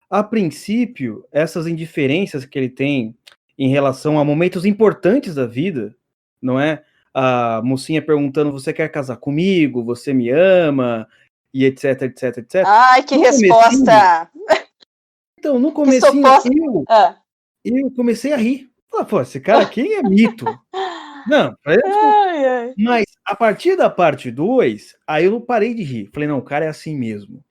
a princípio, essas indiferenças que ele tem em relação a momentos importantes da vida, não é? A mocinha perguntando, você quer casar comigo? Você me ama? E etc, etc, etc. Ai, que resposta! Então, no comecinho, eu comecei a rir. Falei, pô, esse cara aqui é mito. Não, mas a partir da parte 2, aí eu não parei de rir. Falei, não, o cara é assim mesmo.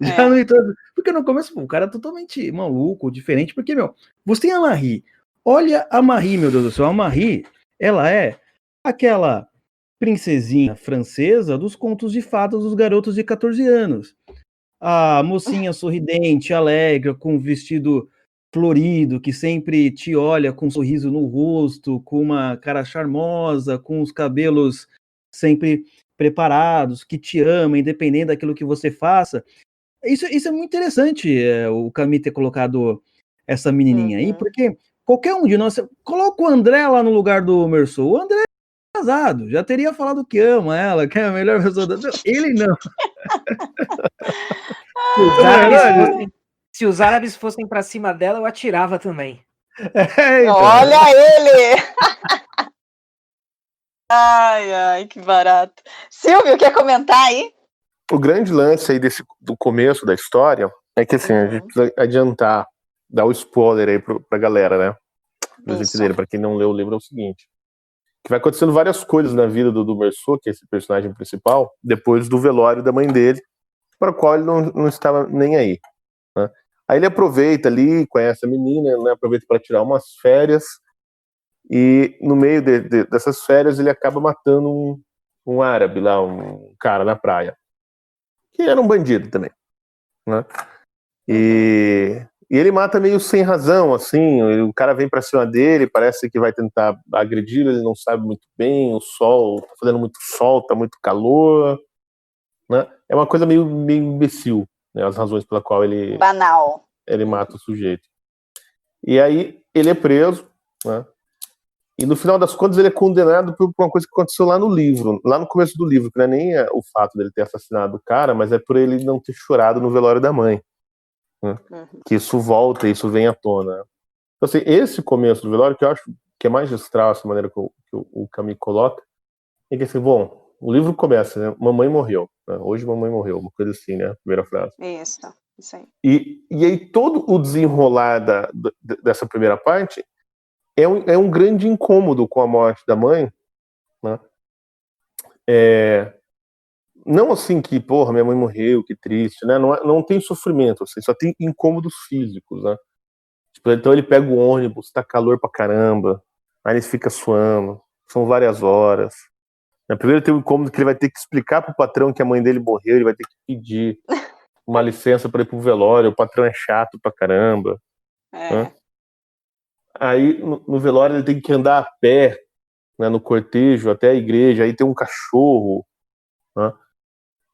Já não entendo. Porque no começo, o cara é totalmente maluco, diferente. Porque, você tem a Marie. Olha a Marie, meu Deus do céu. A Marie, ela é aquela princesinha francesa dos contos de fadas dos garotos de 14 anos. A mocinha sorridente, alegre, com vestido florido, que sempre te olha com um sorriso no rosto, com uma cara charmosa, com os cabelos sempre preparados, que te ama, independente daquilo que você faça. Isso é muito interessante, o Camus ter colocado essa menininha aí, porque qualquer um de nós... Coloca o André lá no lugar do Meursault. O André é casado, já teria falado que ama ela, que é a melhor pessoa da... Ele não. Se os árabes fossem para cima dela, eu atirava também. Então. Olha ele! Ai, que barato. Silvio, quer comentar aí? O grande lance aí do começo da história é que, assim, a gente precisa adiantar, dar o spoiler aí pra galera, né? Pra gente entenderem, pra quem não leu o livro, é o seguinte. Que vai acontecendo várias coisas na vida do Meursault, que é esse personagem principal, depois do velório da mãe dele, para o qual ele não estava nem aí. Né? Aí ele aproveita ali, conhece a menina, né, aproveita para tirar umas férias, e no meio dessas férias ele acaba matando um árabe lá, um cara na praia, que era um bandido também. Né? E ele mata meio sem razão, assim, o cara vem pra cima dele, parece que vai tentar agredi-lo, ele não sabe muito bem, o sol, tá fazendo muito sol, tá muito calor, né? É uma coisa meio imbecil, né? As razões pela qual ele... Banal. Ele mata o sujeito. E aí ele é preso, né? E no final das contas ele é condenado por uma coisa que aconteceu lá no livro, lá no começo do livro, que não é nem o fato dele ter assassinado o cara, mas é por ele não ter chorado no velório da mãe. Né? Que isso volta, isso vem à tona. Então, assim, esse começo do velório, que eu acho que é magistral, essa maneira que o Camus coloca, é que assim, bom, o livro começa, né? Mamãe morreu. Né? Hoje mamãe morreu, uma coisa assim, né? Primeira frase. Isso aí. E aí todo o desenrolar dessa primeira parte é um grande incômodo com a morte da mãe, né? Não assim que, porra, minha mãe morreu, que triste, né? Não tem sofrimento, assim, só tem incômodos físicos, né? Tipo, então ele pega o ônibus, tá calor pra caramba, aí ele fica suando, são várias horas. Primeiro tem o incômodo que ele vai ter que explicar pro patrão que a mãe dele morreu, ele vai ter que pedir uma licença para ir pro velório, o patrão é chato pra caramba. Né? Aí no velório ele tem que andar a pé, né, no cortejo até a igreja, aí tem um cachorro, né,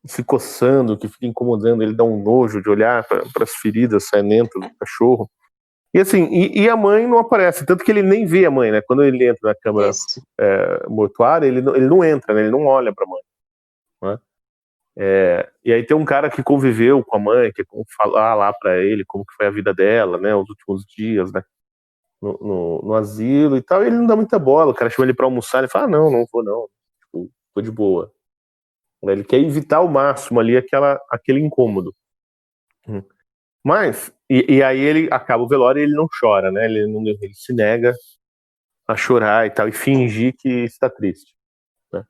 se coçando, que fica incomodando, ele dá um nojo de olhar para as feridas saindo do cachorro. E assim, e a mãe não aparece, tanto que ele nem vê a mãe, né? Quando ele entra na câmara mortuária, ele não entra, né? Ele não olha para a mãe. Né? E aí tem um cara que conviveu com a mãe, que falar lá para ele como que foi a vida dela, né? Os últimos dias, né? No asilo e tal, e ele não dá muita bola. O cara chama ele pra almoçar, ele fala, não vou não, tipo, tô de boa. Ele quer evitar ao máximo ali aquele incômodo. Mas E aí ele acaba o velório e ele não chora, né? Ele se nega a chorar e tal, e fingir que está triste. Né?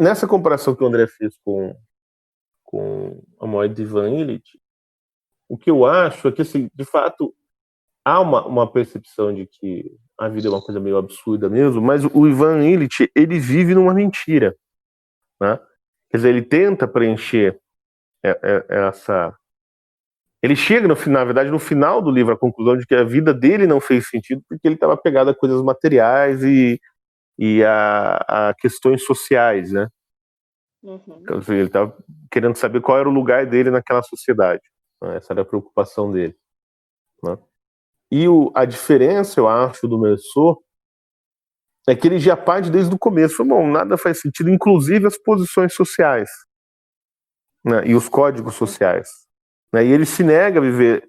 Nessa comparação que o André fez com a morte de Ivan Illich, o que eu acho é que, assim, de fato, há uma percepção de que a vida é uma coisa meio absurda mesmo, mas o Ivan Illich, ele vive numa mentira. Né? Quer dizer, ele tenta preencher essa... Ele chega, na verdade, no final do livro, à conclusão de que a vida dele não fez sentido porque ele estava pegado a coisas materiais e a questões sociais, né? Uhum. Ele estava querendo saber qual era o lugar dele naquela sociedade. Né? Essa era a preocupação dele. Né? E a diferença, eu acho, do Meursault é que ele já parte desde o começo. Bom, nada faz sentido, inclusive as posições sociais, né? E os códigos sociais. Né? E ele se nega a viver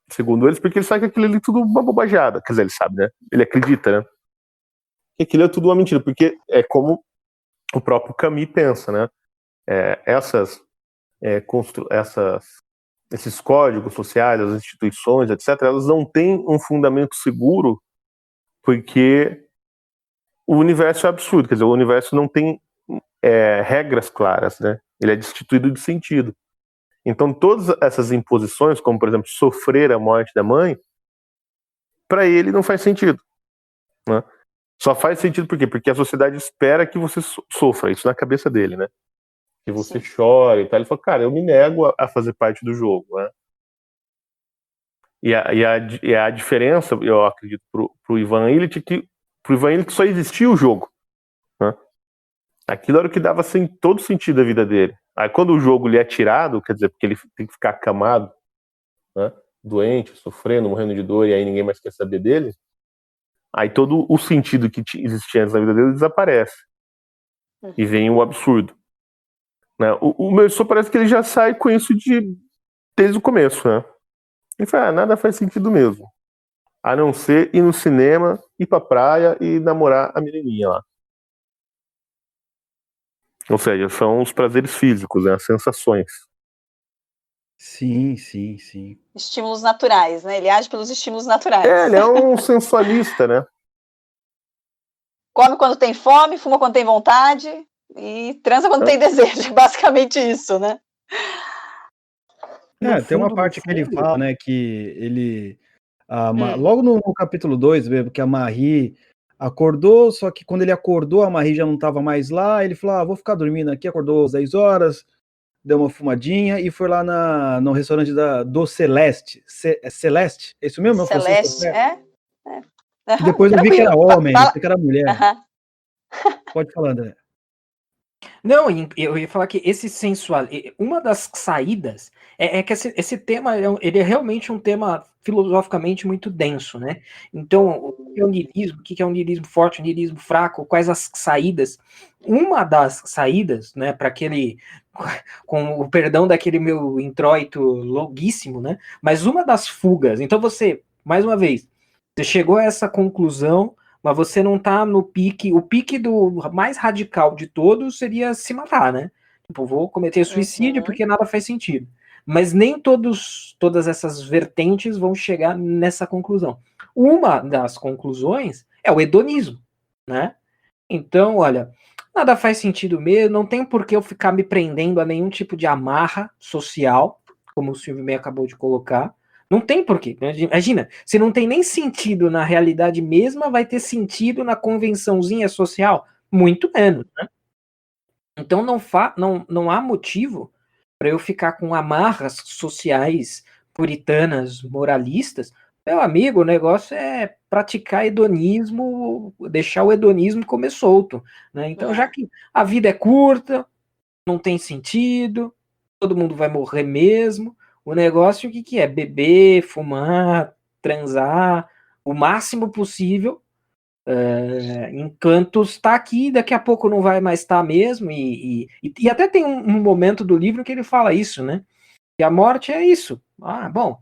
segundo eles, porque ele sabe que aquilo ali é tudo uma bobajada. Quer dizer, ele sabe, né? Ele acredita, né? Que aquilo é tudo uma mentira, porque é como o próprio Camus pensa, né? Esses códigos sociais, as instituições, etc., elas não têm um fundamento seguro porque o universo é absurdo, quer dizer, o universo não tem regras claras, né? Ele é destituído de sentido. Então, todas essas imposições, como, por exemplo, sofrer a morte da mãe, para ele não faz sentido. Né? Só faz sentido por quê? Porque a sociedade espera que você sofra, isso na cabeça dele, né? Que você chore e tal. Ele falou, cara, eu me nego a fazer parte do jogo, né? E a diferença, eu acredito, pro Ivan Illich, que pro Ivan Illich só existia o jogo. Né? Aquilo era o que dava todo sentido da vida dele. Aí quando o jogo lhe é tirado, quer dizer, porque ele tem que ficar acamado, né? Doente, sofrendo, morrendo de dor, e aí ninguém mais quer saber dele, aí todo o sentido que existia antes na vida dele desaparece. E vem o absurdo. Né? O Meursault parece que ele já sai com isso desde o começo, né? Ele fala, nada faz sentido mesmo. A não ser ir no cinema, ir pra praia e namorar a menininha lá. Ou seja, são os prazeres físicos, né? As sensações. Sim, sim, sim. Estímulos naturais, né? Ele age pelos estímulos naturais. Ele é um sensualista, né? Come quando tem fome, fuma quando tem vontade e transa quando tem desejo. Basicamente isso, né? Tem uma parte que ele fala, né, que ele... logo no capítulo 2, mesmo, que a Marie acordou, só que quando ele acordou, a Marie já não estava mais lá, ele falou, vou ficar dormindo aqui, acordou às 10 horas, deu uma fumadinha e foi lá no restaurante do Celeste. Celeste? É isso mesmo? Celeste, E depois eu vi que era homem, eu vi que era mulher. Pode falar, André. Não, eu ia falar que esse sensual, uma das saídas é que esse tema ele é realmente um tema filosoficamente muito denso, né? Então, o que é o niilismo, o que é um niilismo forte, um niilismo fraco, quais as saídas? Uma das saídas, né, para aquele, com o perdão daquele meu introito longuíssimo, né? Mas uma das fugas. Então você, mais uma vez, você chegou a essa conclusão, mas você não tá no pique. O pique do mais radical de todos seria se matar, né? Tipo, vou cometer suicídio porque nada faz sentido. Mas nem todas essas vertentes vão chegar nessa conclusão. Uma das conclusões é o hedonismo, né? Então, olha, nada faz sentido mesmo, não tem por que eu ficar me prendendo a nenhum tipo de amarra social, como o Silvio Meia acabou de colocar. Não tem porquê. Imagina, se não tem nem sentido na realidade mesma, vai ter sentido na convençãozinha social? Muito menos, né? Então não há motivo para eu ficar com amarras sociais puritanas, moralistas. Meu amigo, o negócio é praticar hedonismo, deixar o hedonismo comer solto. Né? Então, já que a vida é curta, não tem sentido, todo mundo vai morrer mesmo. O negócio, o que é? Beber, fumar, transar, o máximo possível, enquanto está aqui, daqui a pouco não vai mais estar mesmo, e até tem um momento do livro que ele fala isso, né? Que a morte é isso. Bom,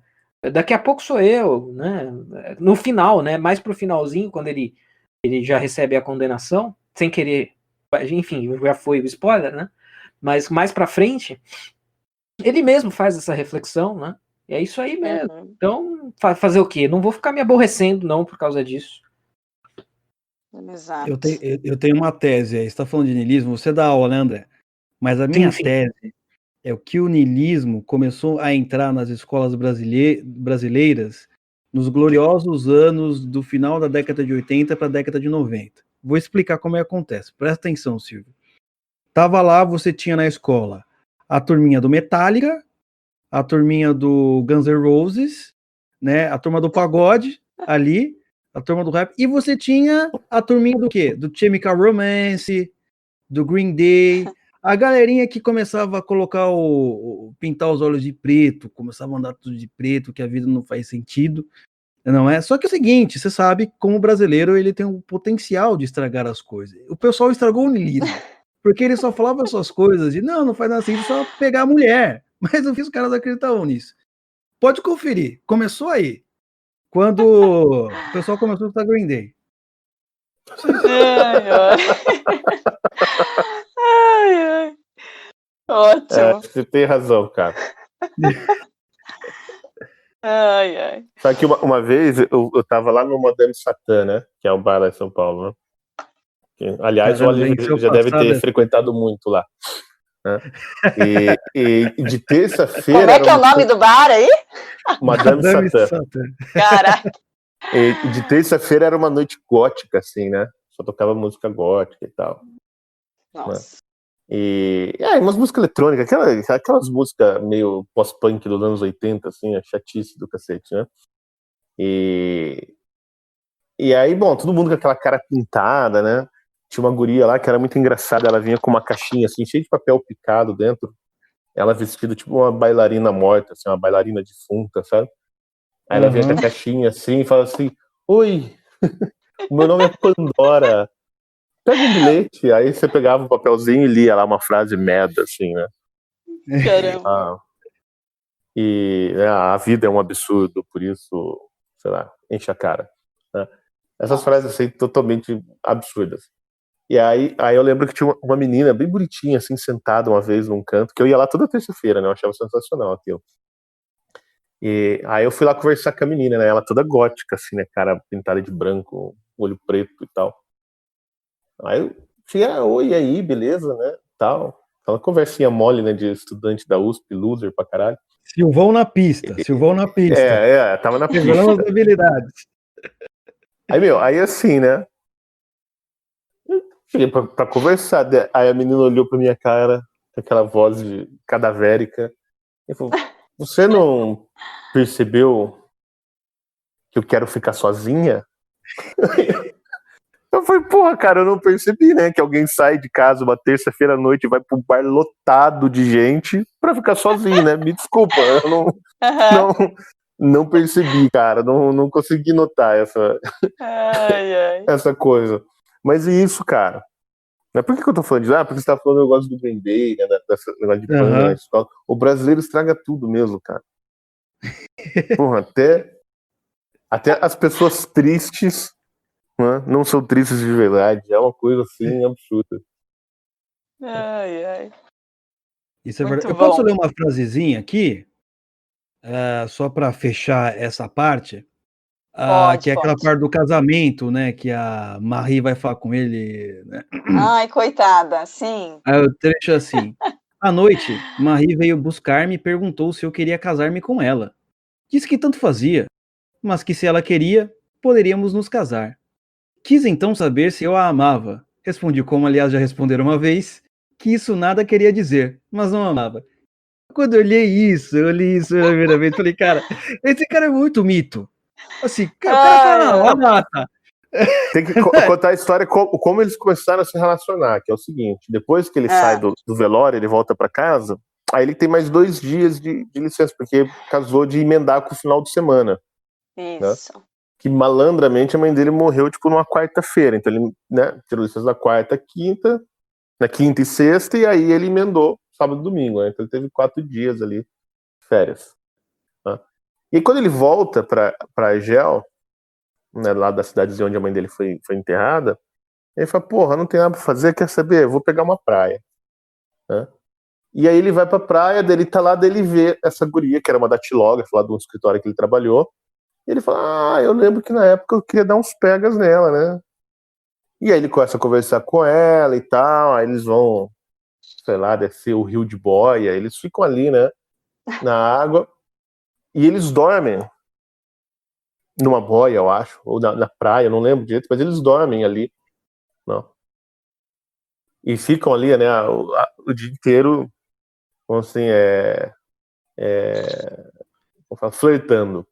daqui a pouco sou eu, né? No final, né? Mais pro finalzinho, quando ele já recebe a condenação, sem querer, enfim, já foi o spoiler, né? Mas mais pra frente, ele mesmo faz essa reflexão, né? E é isso aí mesmo. Então, fazer o quê? Não vou ficar me aborrecendo, não, por causa disso. Exato. Eu tenho uma tese aí. Você está falando de niilismo, você dá aula, né, André? Mas a minha tese é que o niilismo começou a entrar nas escolas brasileiras nos gloriosos anos do final da década de 80 para a década de 90. Vou explicar como é que acontece. Presta atenção, Silvio. Tava lá, você tinha na escola a turminha do Metallica, a turminha do Guns N' Roses, né, a turma do pagode ali, a turma do rap, e você tinha a turminha do quê? Do Chemical Romance, do Green Day, a galerinha que começava a colocar pintar os olhos de preto, começava a andar tudo de preto, que a vida não faz sentido, não é? Só que é o seguinte, você sabe como o brasileiro ele tem o potencial de estragar as coisas. O pessoal estragou o niilismo, porque ele só falava essas coisas de não faz nada assim, só pegar a mulher. Mas eu fiz os caras acreditavam nisso. Pode conferir, começou aí. Quando o pessoal começou a escutar Green Day. Ai. Ótimo. Você tem razão, cara. Ai. Só que uma vez eu tava lá no Madame Satã, né? Que é um bar lá em São Paulo, né? Que, aliás, o Oliver já deve ter frequentado muito lá. Né? E de terça-feira. Como é que é o nome do bar aí? Madame Satã. Caraca. E de terça-feira era uma noite gótica, assim, né? Só tocava música gótica e tal. Nossa. Né? E umas músicas eletrônicas, aquelas músicas meio pós-punk dos anos 80, assim, a chatice do cacete, né? E aí, bom, todo mundo com aquela cara pintada, né? Tinha uma guria lá que era muito engraçada, ela vinha com uma caixinha, assim, cheia de papel picado dentro, ela vestida tipo uma bailarina morta, assim, uma bailarina defunta, sabe? Aí ela vinha com a caixinha, assim, e fala assim, oi, o meu nome é Pandora, pega um bilhete. Aí você pegava o papelzinho e lia lá uma frase merda, assim, né? Caramba. A vida é um absurdo, por isso, sei lá, enche a cara. Né? Essas frases, assim, totalmente absurdas. E aí eu lembro que tinha uma menina bem bonitinha, assim, sentada uma vez num canto, que eu ia lá toda terça-feira, né? Eu achava sensacional aquilo. E aí eu fui lá conversar com a menina, né? Ela toda gótica, assim, né? Cara pintada de branco, olho preto e tal. Aí eu cheguei, oi, e aí, beleza, né? Tal. Aquela conversinha mole, né? De estudante da USP, loser pra caralho. Silvão na pista. Tava na pista. Revelando as habilidades. Aí assim, né? Cheguei pra conversar. Aí a menina olhou pra minha cara, com aquela voz cadavérica, e falou: você não percebeu que eu quero ficar sozinha? Eu falei, porra, cara, eu não percebi, né? Que alguém sai de casa uma terça-feira à noite e vai pro bar lotado de gente pra ficar sozinho, né? Me desculpa, eu não percebi, cara. Não consegui notar essa coisa. Mas e isso, cara? Por que eu tô falando disso? Porque você tá falando, eu gosto do Green Day, né? Dessa negócio de punch. O brasileiro estraga tudo mesmo, cara. Porra, até as pessoas tristes, né, não são tristes de verdade. É uma coisa assim absurda. Isso é verdade. Eu posso ler uma frasezinha aqui? Só para fechar essa parte? Que é aquela parte do casamento, né? Que a Marie vai falar com ele. Né? Ai, coitada, sim. Aí o trecho é assim: à noite, Marie veio buscar-me e perguntou se eu queria casar-me com ela. Disse que tanto fazia, mas que se ela queria, poderíamos nos casar. Quis então saber se eu a amava. Respondi, como aliás já responderam uma vez, que isso nada queria dizer, mas não amava. Quando eu li isso na primeira vez, falei, cara, esse cara é muito mito. Assim, cara, o cara fala, ó, Nata. Tem que contar a história como eles começaram a se relacionar, que é o seguinte: depois que ele sai do velório, ele volta para casa, aí ele tem mais 2 dias de licença, porque casou de emendar com o final de semana. Isso. Né? Que malandramente a mãe dele morreu tipo numa quarta-feira, então ele, né, tirou licença na quarta, quinta, na quinta e sexta, e aí ele emendou sábado e domingo, né? Então ele teve 4 dias ali de férias. Né? E aí, quando ele volta para Argel, né, lá da cidadezinha onde a mãe dele foi enterrada, ele fala, porra, não tem nada pra fazer, quer saber? Eu vou pegar uma praia. Né? E aí ele vai pra praia, dele tá lá, dele vê essa guria, que era uma datilógrafa lá do escritório que ele trabalhou. E ele fala, eu lembro que na época eu queria dar uns pegas nela, né? E aí ele começa a conversar com ela e tal, aí eles vão, sei lá, descer o rio de boia, eles ficam ali, né, na água, e eles dormem numa boia, eu acho, ou na praia, não lembro direito, mas eles dormem ali, não. E ficam ali, né, o dia inteiro, assim, flertando.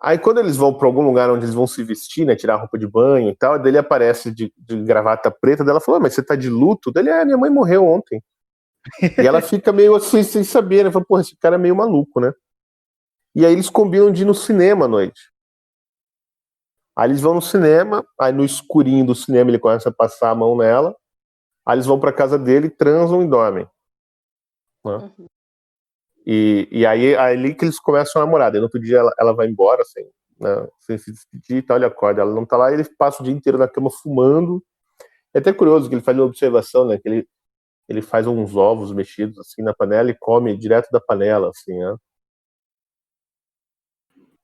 Aí quando eles vão para algum lugar onde eles vão se vestir, né, tirar a roupa de banho e tal, dele aparece de gravata preta, dela fala, mas você tá de luto? Dele, minha mãe morreu ontem. E ela fica meio assim, sem saber, né, fala, porra, esse cara é meio maluco, né? E aí eles combinam de ir no cinema à noite. Aí eles vão no cinema, aí no escurinho do cinema ele começa a passar a mão nela, aí eles vão pra casa dele, transam e dormem. Né? Uhum. E aí ali que eles começam a namorar. Daí no outro dia ela vai embora, assim, né, sem se despedir e tal, ele acorda, ela não tá lá, e ele passa o dia inteiro na cama fumando. É até curioso que ele faz uma observação, né, que ele faz uns ovos mexidos assim na panela e come direto da panela, assim, né?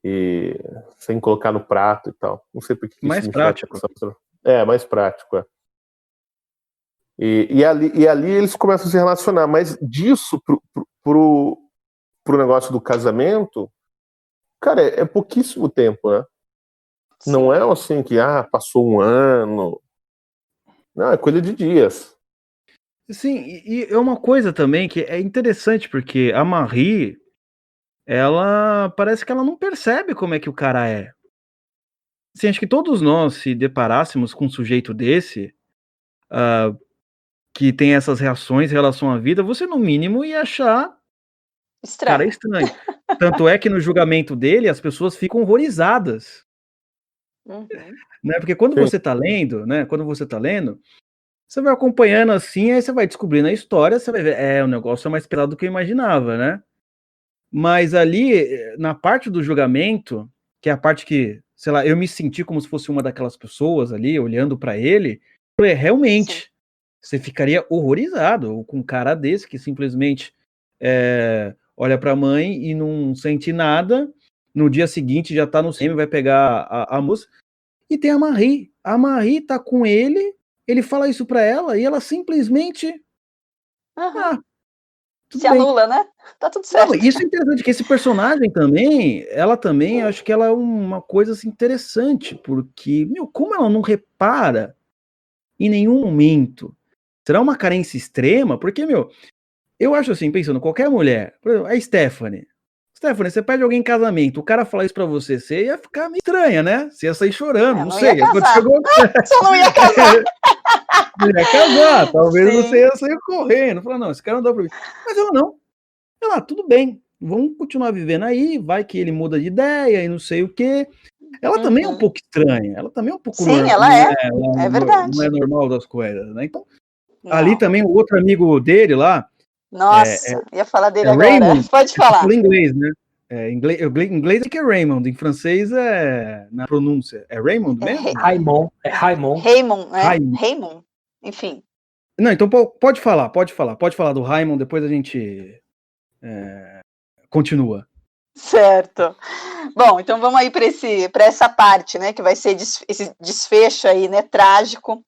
E sem colocar no prato e tal. Não sei por que mais isso me prático. mais prático, E ali eles começam a se relacionar, mas disso pro negócio do casamento, cara, é pouquíssimo tempo, né? Sim. Não é assim que, passou um ano. Não, é coisa de dias. Sim, e é uma coisa também que é interessante, porque a Marie, ela parece que ela não percebe como é que o cara é. Assim, acho que todos nós, se deparássemos com um sujeito desse, que tem essas reações em relação à vida, você no mínimo ia achar estranho. Cara, estranho. Tanto é que no julgamento dele, as pessoas ficam horrorizadas. Uhum. Né? Porque quando você tá lendo, né? Quando você tá lendo, você vai acompanhando assim, aí você vai descobrindo a história, você vai ver, o negócio é mais pesado do que eu imaginava, né? Mas ali, na parte do julgamento, que é a parte que, sei lá, eu me senti como se fosse uma daquelas pessoas ali, olhando pra ele, realmente, sim, você ficaria horrorizado com um cara desse que simplesmente olha pra mãe e não sente nada, no dia seguinte já tá no cinema, vai pegar a moça, e tem a Marie tá com ele fala isso pra ela, e ela simplesmente se anula, né? Tá tudo certo. Não, isso é interessante, que esse personagem também, ela também, acho que ela é uma coisa assim, interessante, porque, como ela não repara em nenhum momento, será uma carência extrema? Porque, eu acho assim, pensando, qualquer mulher, por exemplo, a Stephanie, você pede alguém em casamento, o cara falar isso pra você, você ia ficar meio estranha, né? Você ia sair chorando, não sei. Ia casar. Você não ia casar. Não ia casar, talvez você ia sair correndo, falar, não, esse cara não dá pra mim. Mas ela não. Ela, tudo bem, vamos continuar vivendo aí, vai que ele muda de ideia e não sei o quê. Ela também é um pouco estranha, ela também é um pouco sim, ela é verdade. Não é normal das coisas, né? Então, ali também o outro amigo dele lá. Nossa, ia falar dele agora. Raymond, pode falar. Em inglês, né? Inglês é que é Raymond, em francês na pronúncia. É Raymond mesmo? Raymond. Raymond, enfim. Não, então pode falar do Raymond, depois a gente continua. Certo. Bom, então vamos aí para essa parte, né, que vai ser esse desfecho aí, né, trágico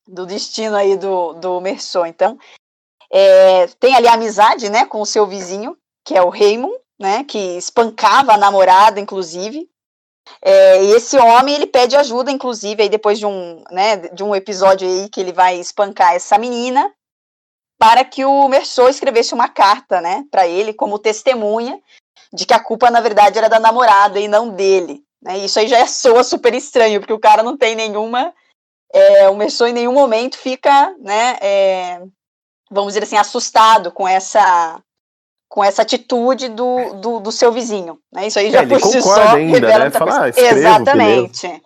do destino aí do Meursault. Então, tem ali a amizade, né, com o seu vizinho, que é o Raymond, né, que espancava a namorada, inclusive. E esse homem, ele pede ajuda, inclusive, aí depois de um episódio aí que ele vai espancar essa menina, para que o Meursault escrevesse uma carta, né, para ele como testemunha de que a culpa, na verdade, era da namorada e não dele. Né? Isso aí já soa super estranho, porque o cara não tem nenhuma... o Meursault em nenhum momento fica, né, vamos dizer assim, assustado com essa atitude do seu vizinho. Né? Isso aí já por si só ainda, revela né? muita coisa. Exatamente. Beleza.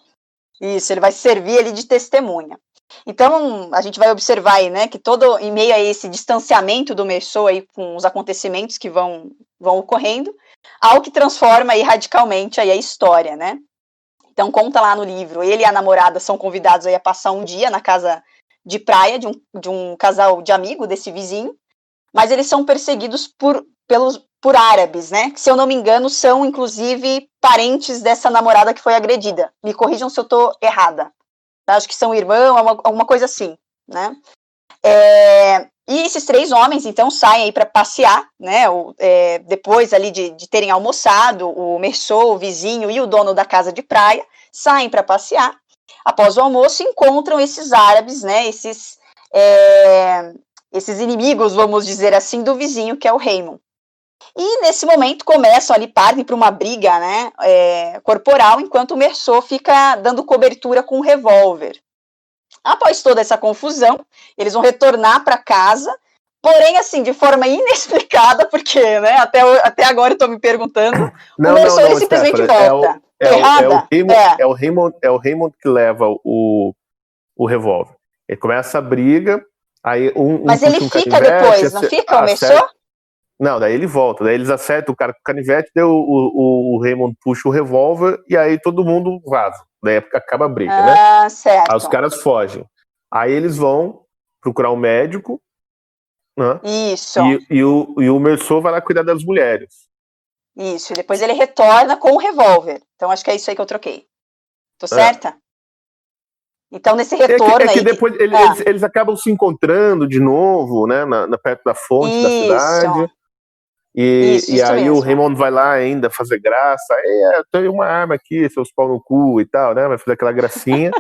Isso, ele vai servir ali de testemunha. Então, a gente vai observar aí, né, que em meio a esse distanciamento do Meursault aí com os acontecimentos que vão ocorrendo, algo que transforma aí radicalmente aí a história, né? Então, conta lá no livro, ele e a namorada são convidados aí a passar um dia na casa de praia de um casal de amigo desse vizinho, mas eles são perseguidos por árabes, né? Que, se eu não me engano, são, inclusive, parentes dessa namorada que foi agredida. Me corrijam se eu estou errada. Acho que são irmãos, alguma coisa assim, né? E esses 3 homens, então, saem aí para passear, né? Depois ali de terem almoçado, o Meursault, o vizinho e o dono da casa de praia saem para passear. Após o almoço, encontram esses árabes, né? Esses inimigos, vamos dizer assim, do vizinho, que é o Raymond. E nesse momento começam ali, partem para uma briga, né, corporal, enquanto o Meursault fica dando cobertura com um revólver. Após toda essa confusão, eles vão retornar para casa, porém, assim, de forma inexplicada, porque, né, até agora eu estou me perguntando, o Meursault ele simplesmente volta. É o Raymond que leva o revólver. Ele começa a briga, aí mas ele fica depois, não fica o Meursault? Não, daí ele volta, daí eles acertam o cara com o canivete, daí o Raymond puxa o revólver e aí todo mundo vaza. Daí acaba a briga, né? Certo. Aí os caras fogem. Aí eles vão procurar um médico, né? Isso. E o Meursault vai lá cuidar das mulheres. Isso, e depois ele retorna com o revólver. Então acho que é isso aí que eu troquei. Tô certa? Então nesse retorno que depois eles acabam se encontrando de novo, né? Perto da fonte da cidade. E aí mesmo. O Raymond vai lá ainda fazer graça. Tem uma arma aqui, seus pau no cu e tal, né? Vai fazer aquela gracinha.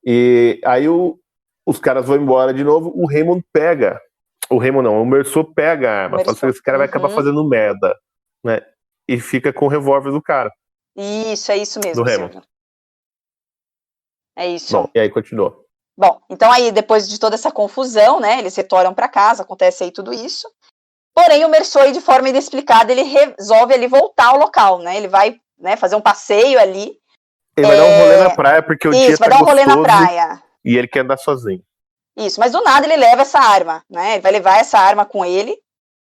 E aí os caras vão embora de novo. O Raymond pega. O Meursault pega a arma. Fala assim, esse cara vai acabar fazendo merda, né? E fica com o revólver do cara. Isso, é isso mesmo, Silvio. É isso. Bom, e aí continua. Bom, então aí depois de toda essa confusão, né? Eles retornam para casa, acontece aí tudo isso. Porém, o Meursault, de forma inexplicada, ele resolve ali voltar ao local, né? Ele vai, né, fazer um passeio ali. Ele vai dar um rolê na praia, porque o dia tá vai dar um rolê na praia. E ele quer andar sozinho. Isso, mas do nada ele leva essa arma, né? Ele vai levar essa arma com ele.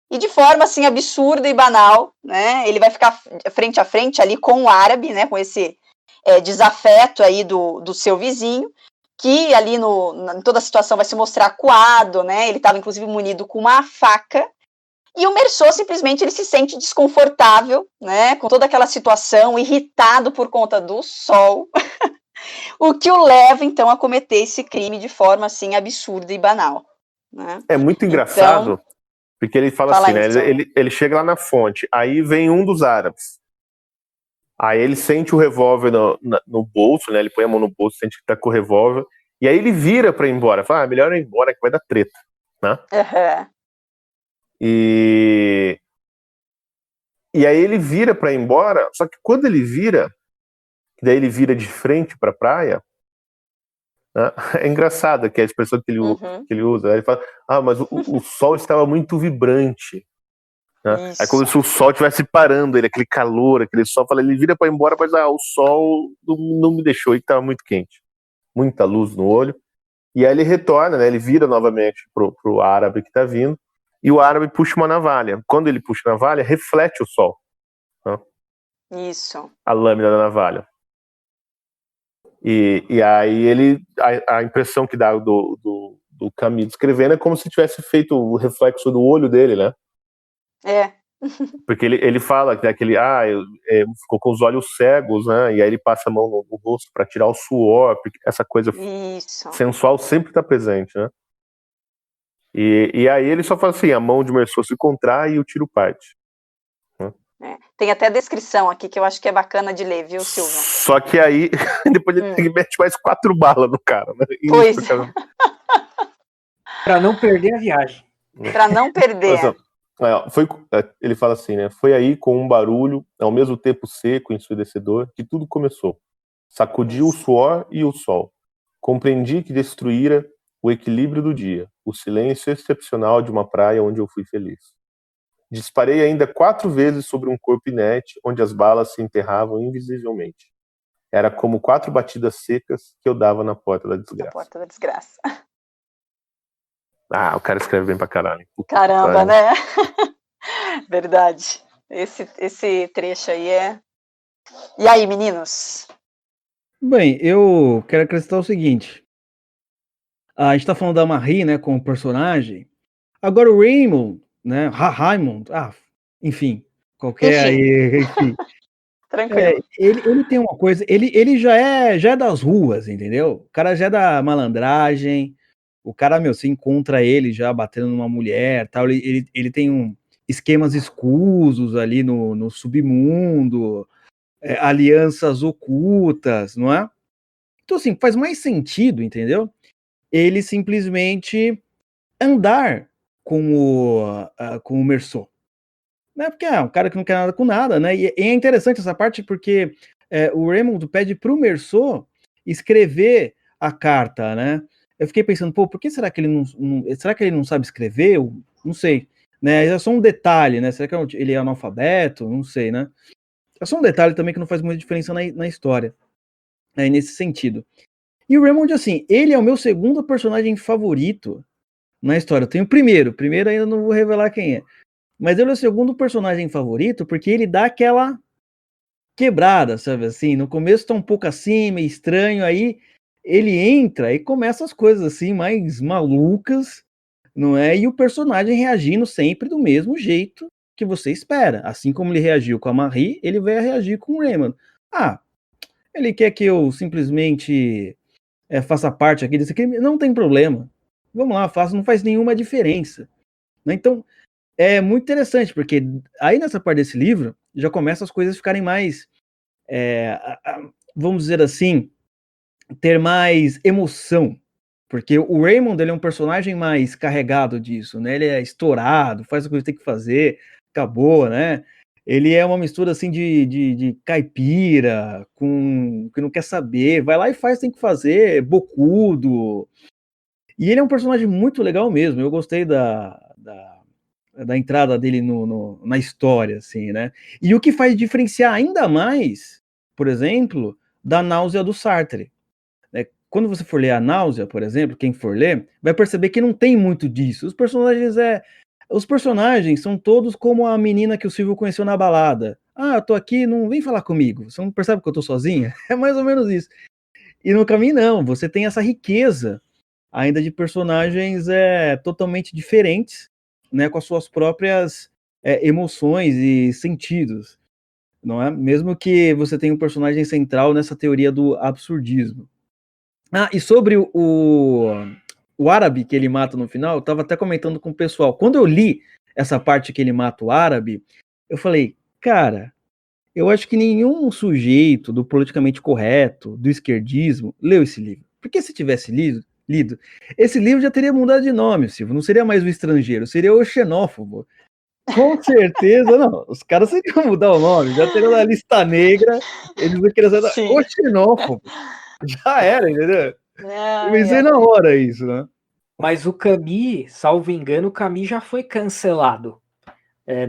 E de forma, assim, absurda e banal, né? Ele vai ficar frente a frente ali com o árabe, né? Com esse desafeto aí do seu vizinho, que ali em toda a situação vai se mostrar acuado, né? Ele estava, inclusive, munido com uma faca. E o Meursault simplesmente ele se sente desconfortável, né, com toda aquela situação, irritado por conta do sol, o que o leva, então, a cometer esse crime de forma, assim, absurda e banal. Né? É muito engraçado, porque ele fala assim, né, ele chega lá na fonte, aí vem um dos árabes, aí ele sente o revólver no bolso, né, ele põe a mão no bolso, sente que tá com o revólver, e aí ele vira pra ir embora, fala, melhor ir embora que vai dar treta, né? E aí ele vira para ir embora, só que quando ele vira, daí ele vira de frente para a praia, né? É engraçado que a expressão que ele usa, né? Ele fala, mas o sol estava muito vibrante, né? É como se o sol estivesse parando ele, aquele calor, aquele sol, ele vira para ir embora, mas o sol não me deixou, ele estava muito quente, muita luz no olho, e aí ele retorna, né? Ele vira novamente pro árabe que está vindo, e o árabe puxa uma navalha. Quando ele puxa a navalha, reflete o sol. Né? Isso. A lâmina da navalha. E aí a impressão que dá do Camus escrevendo é como se tivesse feito o reflexo do olho dele, né? Porque ele fala que ele ficou com os olhos cegos, né? E aí ele passa a mão no rosto para tirar o suor, porque essa coisa sensual sempre está presente, né? E aí ele só fala assim, a mão de Meursault se contrai e o tiro parte. Tem até a descrição aqui que eu acho que é bacana de ler, viu, Silvio? Só que aí, depois ele mete mais 4 balas no cara, né? Pois. Pra não perder a viagem. Pra não perder. Ele fala assim, né? Foi aí com um barulho, ao mesmo tempo seco e ensurdecedor, que tudo começou. Sacudiu o suor e o sol. Compreendi que destruíra o equilíbrio do dia, o silêncio excepcional de uma praia onde eu fui feliz. Disparei ainda 4 vezes sobre um corpo inerte, onde as balas se enterravam invisivelmente. Era como 4 batidas secas que eu dava na porta da desgraça. Na porta da desgraça. O cara escreve bem pra caralho. Caramba, né? Verdade. Esse trecho aí é... E aí, meninos? Bem, eu quero acrescentar o seguinte. A gente tá falando da Marie, né, como personagem. Agora o Raymond, né? Raymond, enfim, qualquer aí, enfim. Tranquilo. Ele tem uma coisa, ele já é das ruas, entendeu? O cara já é da malandragem, o cara, se encontra ele já batendo numa mulher, tal, ele tem esquemas escusos ali no submundo, alianças ocultas, não é? Então, assim, faz mais sentido, entendeu? Ele simplesmente andar com o Merceau. Né, porque é um cara que não quer nada com nada, né? E é interessante essa parte porque o Raymond pede pro Merceau escrever a carta, né? Eu fiquei pensando, por que será que ele será que ele não sabe escrever? Eu não sei, né? É só um detalhe, né? Será que ele é analfabeto? Não sei, né? É só um detalhe também que não faz muita diferença na história, né? Nesse sentido. E o Raymond, assim, ele é o meu segundo personagem favorito na história. Eu tenho o primeiro ainda não vou revelar quem é. Mas ele é o segundo personagem favorito porque ele dá aquela quebrada, sabe assim? No começo tá um pouco assim, meio estranho, aí ele entra e começa as coisas assim mais malucas, não é? E o personagem reagindo sempre do mesmo jeito que você espera. Assim como ele reagiu com a Marie, ele vai reagir com o Raymond. Ele quer que eu simplesmente faça parte aqui desse crime? Não tem problema. Vamos lá, faça, não faz nenhuma diferença. Né? Então, é muito interessante, porque aí nessa parte desse livro, já começa as coisas ficarem mais, vamos dizer assim, ter mais emoção, porque o Raymond, ele é um personagem mais carregado disso, né, ele é estourado, faz o que ele tem que fazer, acabou, né, ele é uma mistura, assim, de caipira, com que não quer saber, vai lá e faz, tem que fazer, bocudo, e ele é um personagem muito legal mesmo, eu gostei da entrada dele na história, assim, né? E o que faz diferenciar ainda mais, por exemplo, da Náusea do Sartre. Né? Quando você for ler a Náusea, por exemplo, quem for ler, vai perceber que não tem muito disso. Os personagens são todos como a menina que o Silvio conheceu na balada. Eu tô aqui, não vem falar comigo. Você não percebe que eu tô sozinha? É mais ou menos isso. E no caminho, não. Você tem essa riqueza ainda de personagens totalmente diferentes, né, com as suas próprias emoções e sentidos, não é? Mesmo que você tenha um personagem central nessa teoria do absurdismo. E sobre o árabe que ele mata no final, eu estava até comentando com o pessoal. Quando eu li essa parte que ele mata o árabe, eu falei, cara, eu acho que nenhum sujeito do politicamente correto, do esquerdismo, leu esse livro. Porque se tivesse lido, esse livro já teria mudado de nome, Silvio. Não seria mais o estrangeiro, seria o xenófobo. Com certeza, não. Os caras seriam mudar o nome, já teriam na lista negra, eles não queriam ser o xenófobo. Já era, entendeu? Eu pensei na hora isso, né? Mas o Camus, salvo engano, o Camus já foi cancelado.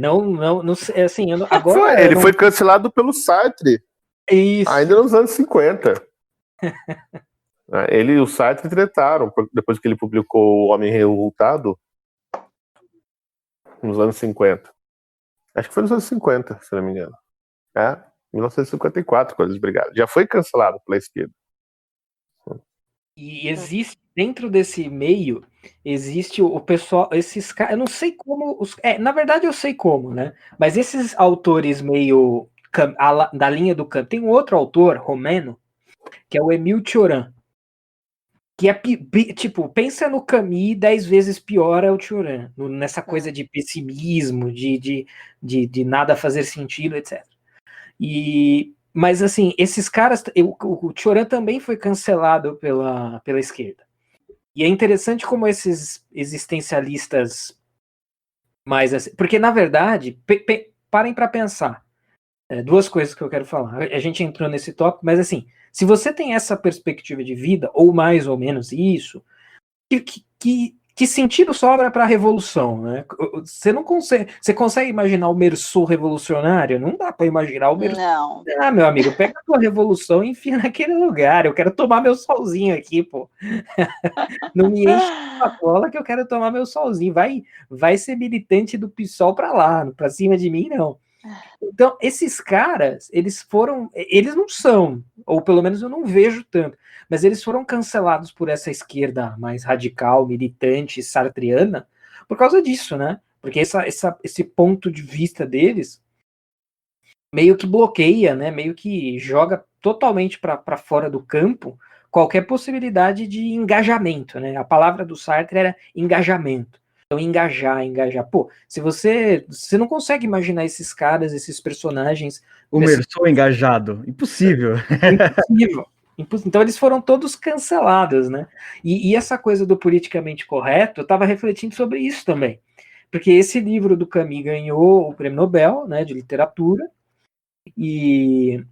Não assim, agora... Ele foi cancelado pelo Sartre. Isso. Ainda nos anos 50. Ele e o Sartre tretaram depois que ele publicou O Homem Revoltado, nos anos 50. Acho que foi nos anos 50, se não me engano. 1954, quando eles brigaram. Já foi cancelado pela esquerda. E existe, dentro desse meio, existe o pessoal, esses caras, eu não sei como, na verdade eu sei como, né? Mas esses autores meio da linha do Camus, tem um outro autor, romeno, que é o Émile Cioran, que é, tipo, pensa no Camus 10 vezes pior é o Cioran, nessa coisa de pessimismo, de nada fazer sentido, etc. Mas, assim, esses caras... O Cioran também foi cancelado pela esquerda. E é interessante como esses existencialistas mais... Assim, porque, na verdade, parem para pensar. Duas coisas que eu quero falar. A gente entrou nesse tópico, mas, assim, se você tem essa perspectiva de vida, ou mais ou menos isso, que sentido sobra para a revolução, né? Você não consegue, você consegue imaginar o Merceau revolucionário? Não dá para imaginar o Merceau. Não. Meu amigo, pega a tua revolução e enfia naquele lugar. Eu quero tomar meu solzinho aqui, pô. Não me enche a cola que eu quero tomar meu solzinho. Vai ser militante do PSOL para lá, para cima de mim não. Então, esses caras, eles não são, ou pelo menos eu não vejo tanto, mas eles foram cancelados por essa esquerda mais radical, militante, sartriana, por causa disso, né? Porque esse ponto de vista deles meio que bloqueia, né? Meio que joga totalmente para fora do campo qualquer possibilidade de engajamento, né? A palavra do Sartre era engajamento. Então, engajar. Pô, se você não consegue imaginar esses caras, esses personagens... O Mersô engajado. Impossível. Impossível. Então, eles foram todos cancelados, né? E essa coisa do politicamente correto, eu estava refletindo sobre isso também. Porque esse livro do Camus ganhou o Prêmio Nobel, né, de literatura, e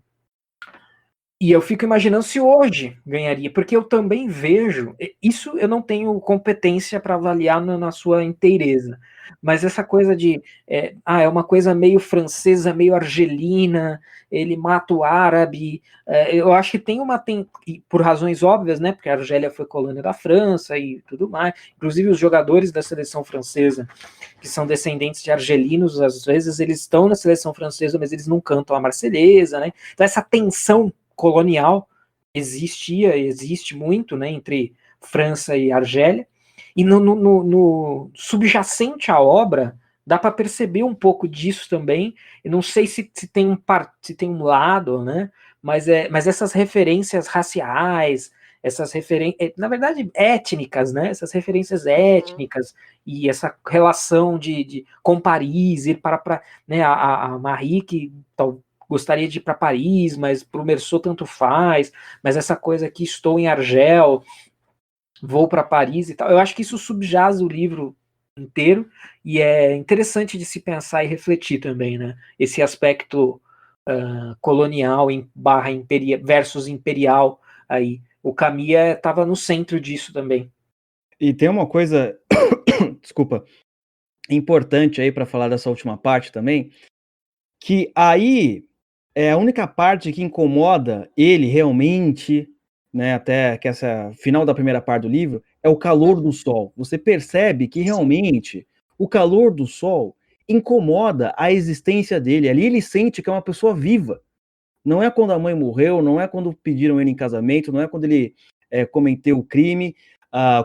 eu fico imaginando se hoje ganharia, porque eu também vejo, isso eu não tenho competência para avaliar na sua inteireza, mas essa coisa de, é uma coisa meio francesa, meio argelina, ele mata o árabe, eu acho que tem por razões óbvias, né, porque a Argélia foi colônia da França e tudo mais, inclusive os jogadores da seleção francesa, que são descendentes de argelinos, às vezes eles estão na seleção francesa, mas eles não cantam a Marselhesa, né, então essa tensão colonial existe muito, né, entre França e Argélia, e no subjacente à obra dá para perceber um pouco disso também. Eu não sei se tem um lado, né, mas essas referências raciais, essas referências, na verdade, étnicas, né, essas referências étnicas e essa relação com Paris, ir para né, a Marie, que gostaria de ir para Paris, mas para o Mersô tanto faz, mas essa coisa aqui, estou em Argel, vou para Paris e tal, eu acho que isso subjaz o livro inteiro, e é interessante de se pensar e refletir também, né, esse aspecto colonial versus imperial, aí, o Camus estava no centro disso também. E tem uma coisa, desculpa, importante aí para falar dessa última parte também, que aí é a única parte que incomoda ele realmente, né, até que essa final da primeira parte do livro, é o calor do sol. Você percebe que realmente o calor do sol incomoda a existência dele. Ali ele sente que é uma pessoa viva. Não é quando a mãe morreu, não é quando pediram ele em casamento, não é quando ele cometeu o crime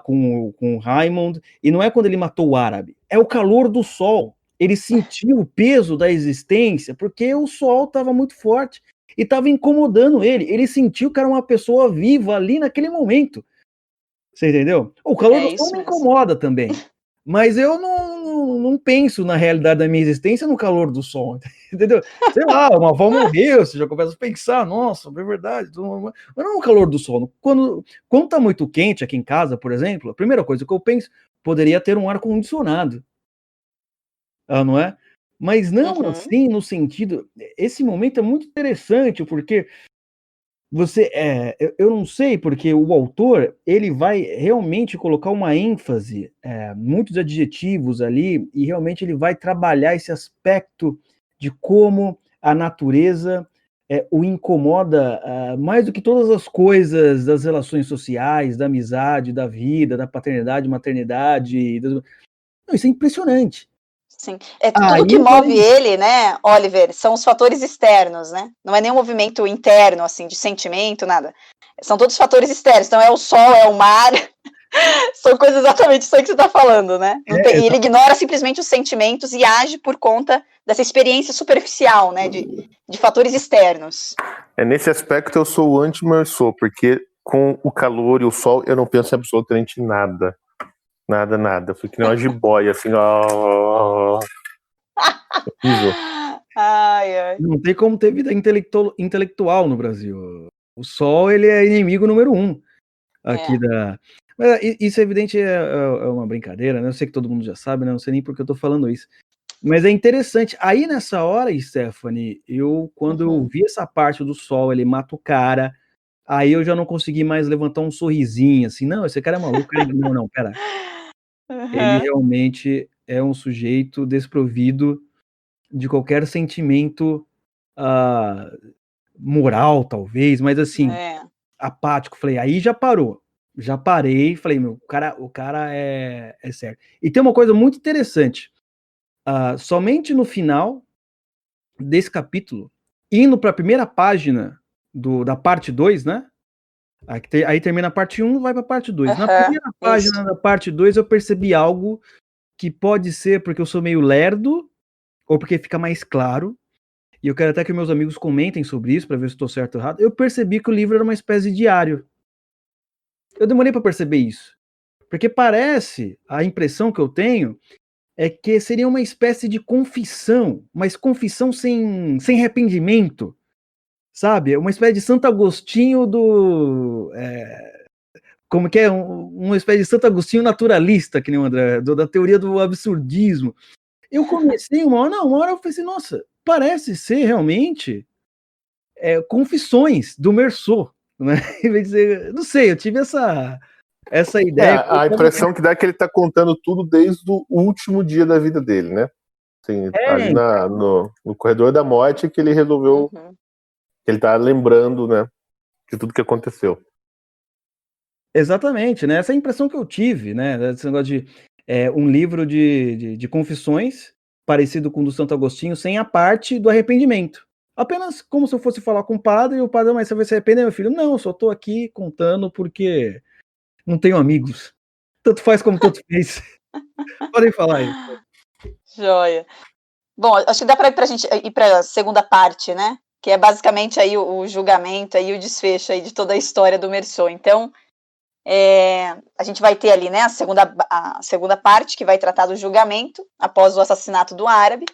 com o Raymond, e não é quando ele matou o árabe. É o calor do sol. Ele sentiu o peso da existência porque o sol estava muito forte e estava incomodando ele. Ele sentiu que era uma pessoa viva ali naquele momento. Você entendeu? O calor do sol me incomoda também. Mas eu não penso na realidade da minha existência no calor do sol, entendeu? Sei lá, uma avó morreu, você já começa a pensar, nossa, é verdade. Mas não no calor do sol. Quando tá muito quente aqui em casa, por exemplo, a primeira coisa que eu penso, poderia ter um ar-condicionado. Não é? Mas não assim, no sentido... Esse momento é muito interessante, porque você... eu não sei, porque o autor, ele vai realmente colocar uma ênfase, muitos adjetivos ali, e realmente ele vai trabalhar esse aspecto de como a natureza o incomoda mais do que todas as coisas das relações sociais, da amizade, da vida, da paternidade, maternidade... Não, isso é impressionante. Sim. Tudo que move ele, né, Oliver, são os fatores externos, né? Não é nenhum movimento interno, assim, de sentimento, nada. São todos fatores externos. Então é o sol, é o mar. São coisas exatamente isso aí que você está falando, né? E ele ignora simplesmente os sentimentos e age por conta dessa experiência superficial, né? De fatores externos. Nesse aspecto eu sou o anti-Mersô, porque com o calor e o sol eu não penso em absolutamente nada. Nada. Eu fico que nem uma jiboia, assim, ó. Ai. Não tem como ter vida intelectual no Brasil. O sol, ele é inimigo número 1 aqui da... Mas isso é evidente, é uma brincadeira, né? Eu sei que todo mundo já sabe, né? Não sei nem por que eu tô falando isso. Mas é interessante. Aí, nessa hora, Stephanie, quando eu vi essa parte do sol, ele mata o cara, aí eu já não consegui mais levantar um sorrisinho, assim, não, esse cara é maluco. Não, pera. Ele realmente é um sujeito desprovido de qualquer sentimento moral, talvez, mas assim, apático. Falei, aí já parou. Já parei, falei, o cara é certo. E tem uma coisa muito interessante. Somente no final desse capítulo, indo para a primeira página da parte 2, né? Aí termina a parte 1, vai para a parte 2. Na primeira página da parte 2, eu percebi algo que pode ser porque eu sou meio lerdo, ou porque fica mais claro, e eu quero até que meus amigos comentem sobre isso, para ver se estou certo ou errado. Eu percebi que o livro era uma espécie de diário. Eu demorei para perceber isso, porque parece, a impressão que eu tenho, é que seria uma espécie de confissão, mas confissão sem arrependimento, sabe? Uma espécie de Santo Agostinho como que é? Uma espécie de Santo Agostinho naturalista, que nem o André, da teoria do absurdismo. Eu comecei uma hora eu pensei, nossa, parece ser realmente confissões do Meursault, né? Em vez de dizer, não sei, eu tive essa ideia. A impressão que dá é que ele está contando tudo desde o último dia da vida dele, né? Assim, ali no corredor da morte que ele resolveu, que ele tá lembrando, né, de tudo que aconteceu. Exatamente, né? Essa é a impressão que eu tive, né? Esse negócio de um livro de confissões, parecido com o do Santo Agostinho, sem a parte do arrependimento. Apenas como se eu fosse falar com o padre, e o padre, mas você vai se arrepender, meu filho? Não, eu só tô aqui contando porque não tenho amigos. Tanto faz como tanto fez. Podem falar aí. Joia. Bom, acho que dá para a gente ir para a segunda parte, né? Que é basicamente aí o julgamento e o desfecho aí de toda a história do Meursault. Então, a gente vai ter ali, né, a segunda parte, que vai tratar do julgamento após o assassinato do árabe,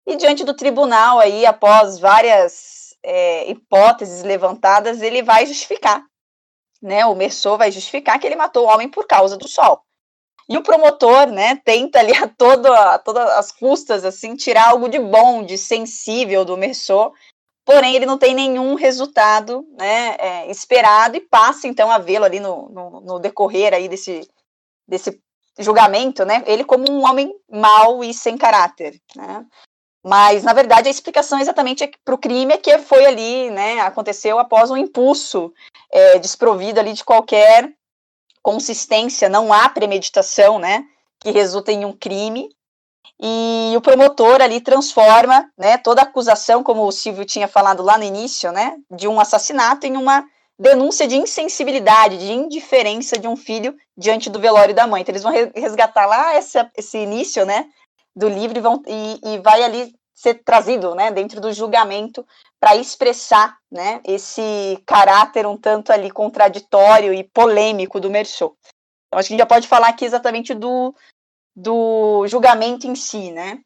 e diante do tribunal aí, após várias hipóteses levantadas, ele vai justificar, né, o Meursault vai justificar que ele matou o homem por causa do sol. E o promotor, né, tenta ali a todas as custas, assim, tirar algo de bom, de sensível do Meursault, porém ele não tem nenhum resultado, né, esperado, e passa então a vê-lo ali no decorrer aí desse julgamento, né, ele como um homem mau e sem caráter, né. Mas, na verdade, a explicação exatamente para o crime é que foi ali, né, aconteceu após um impulso desprovido ali de qualquer consistência, não há premeditação, né, que resulta em um crime, e o promotor ali transforma, né, toda a acusação, como o Silvio tinha falado lá no início, né, de um assassinato em uma denúncia de insensibilidade, de indiferença de um filho diante do velório da mãe. Então eles vão resgatar lá esse início, né, do livro e vai ali ser trazido, né, dentro do julgamento para expressar, né, esse caráter um tanto ali contraditório e polêmico do Meursault. Então acho que a gente já pode falar aqui exatamente do julgamento em si, né?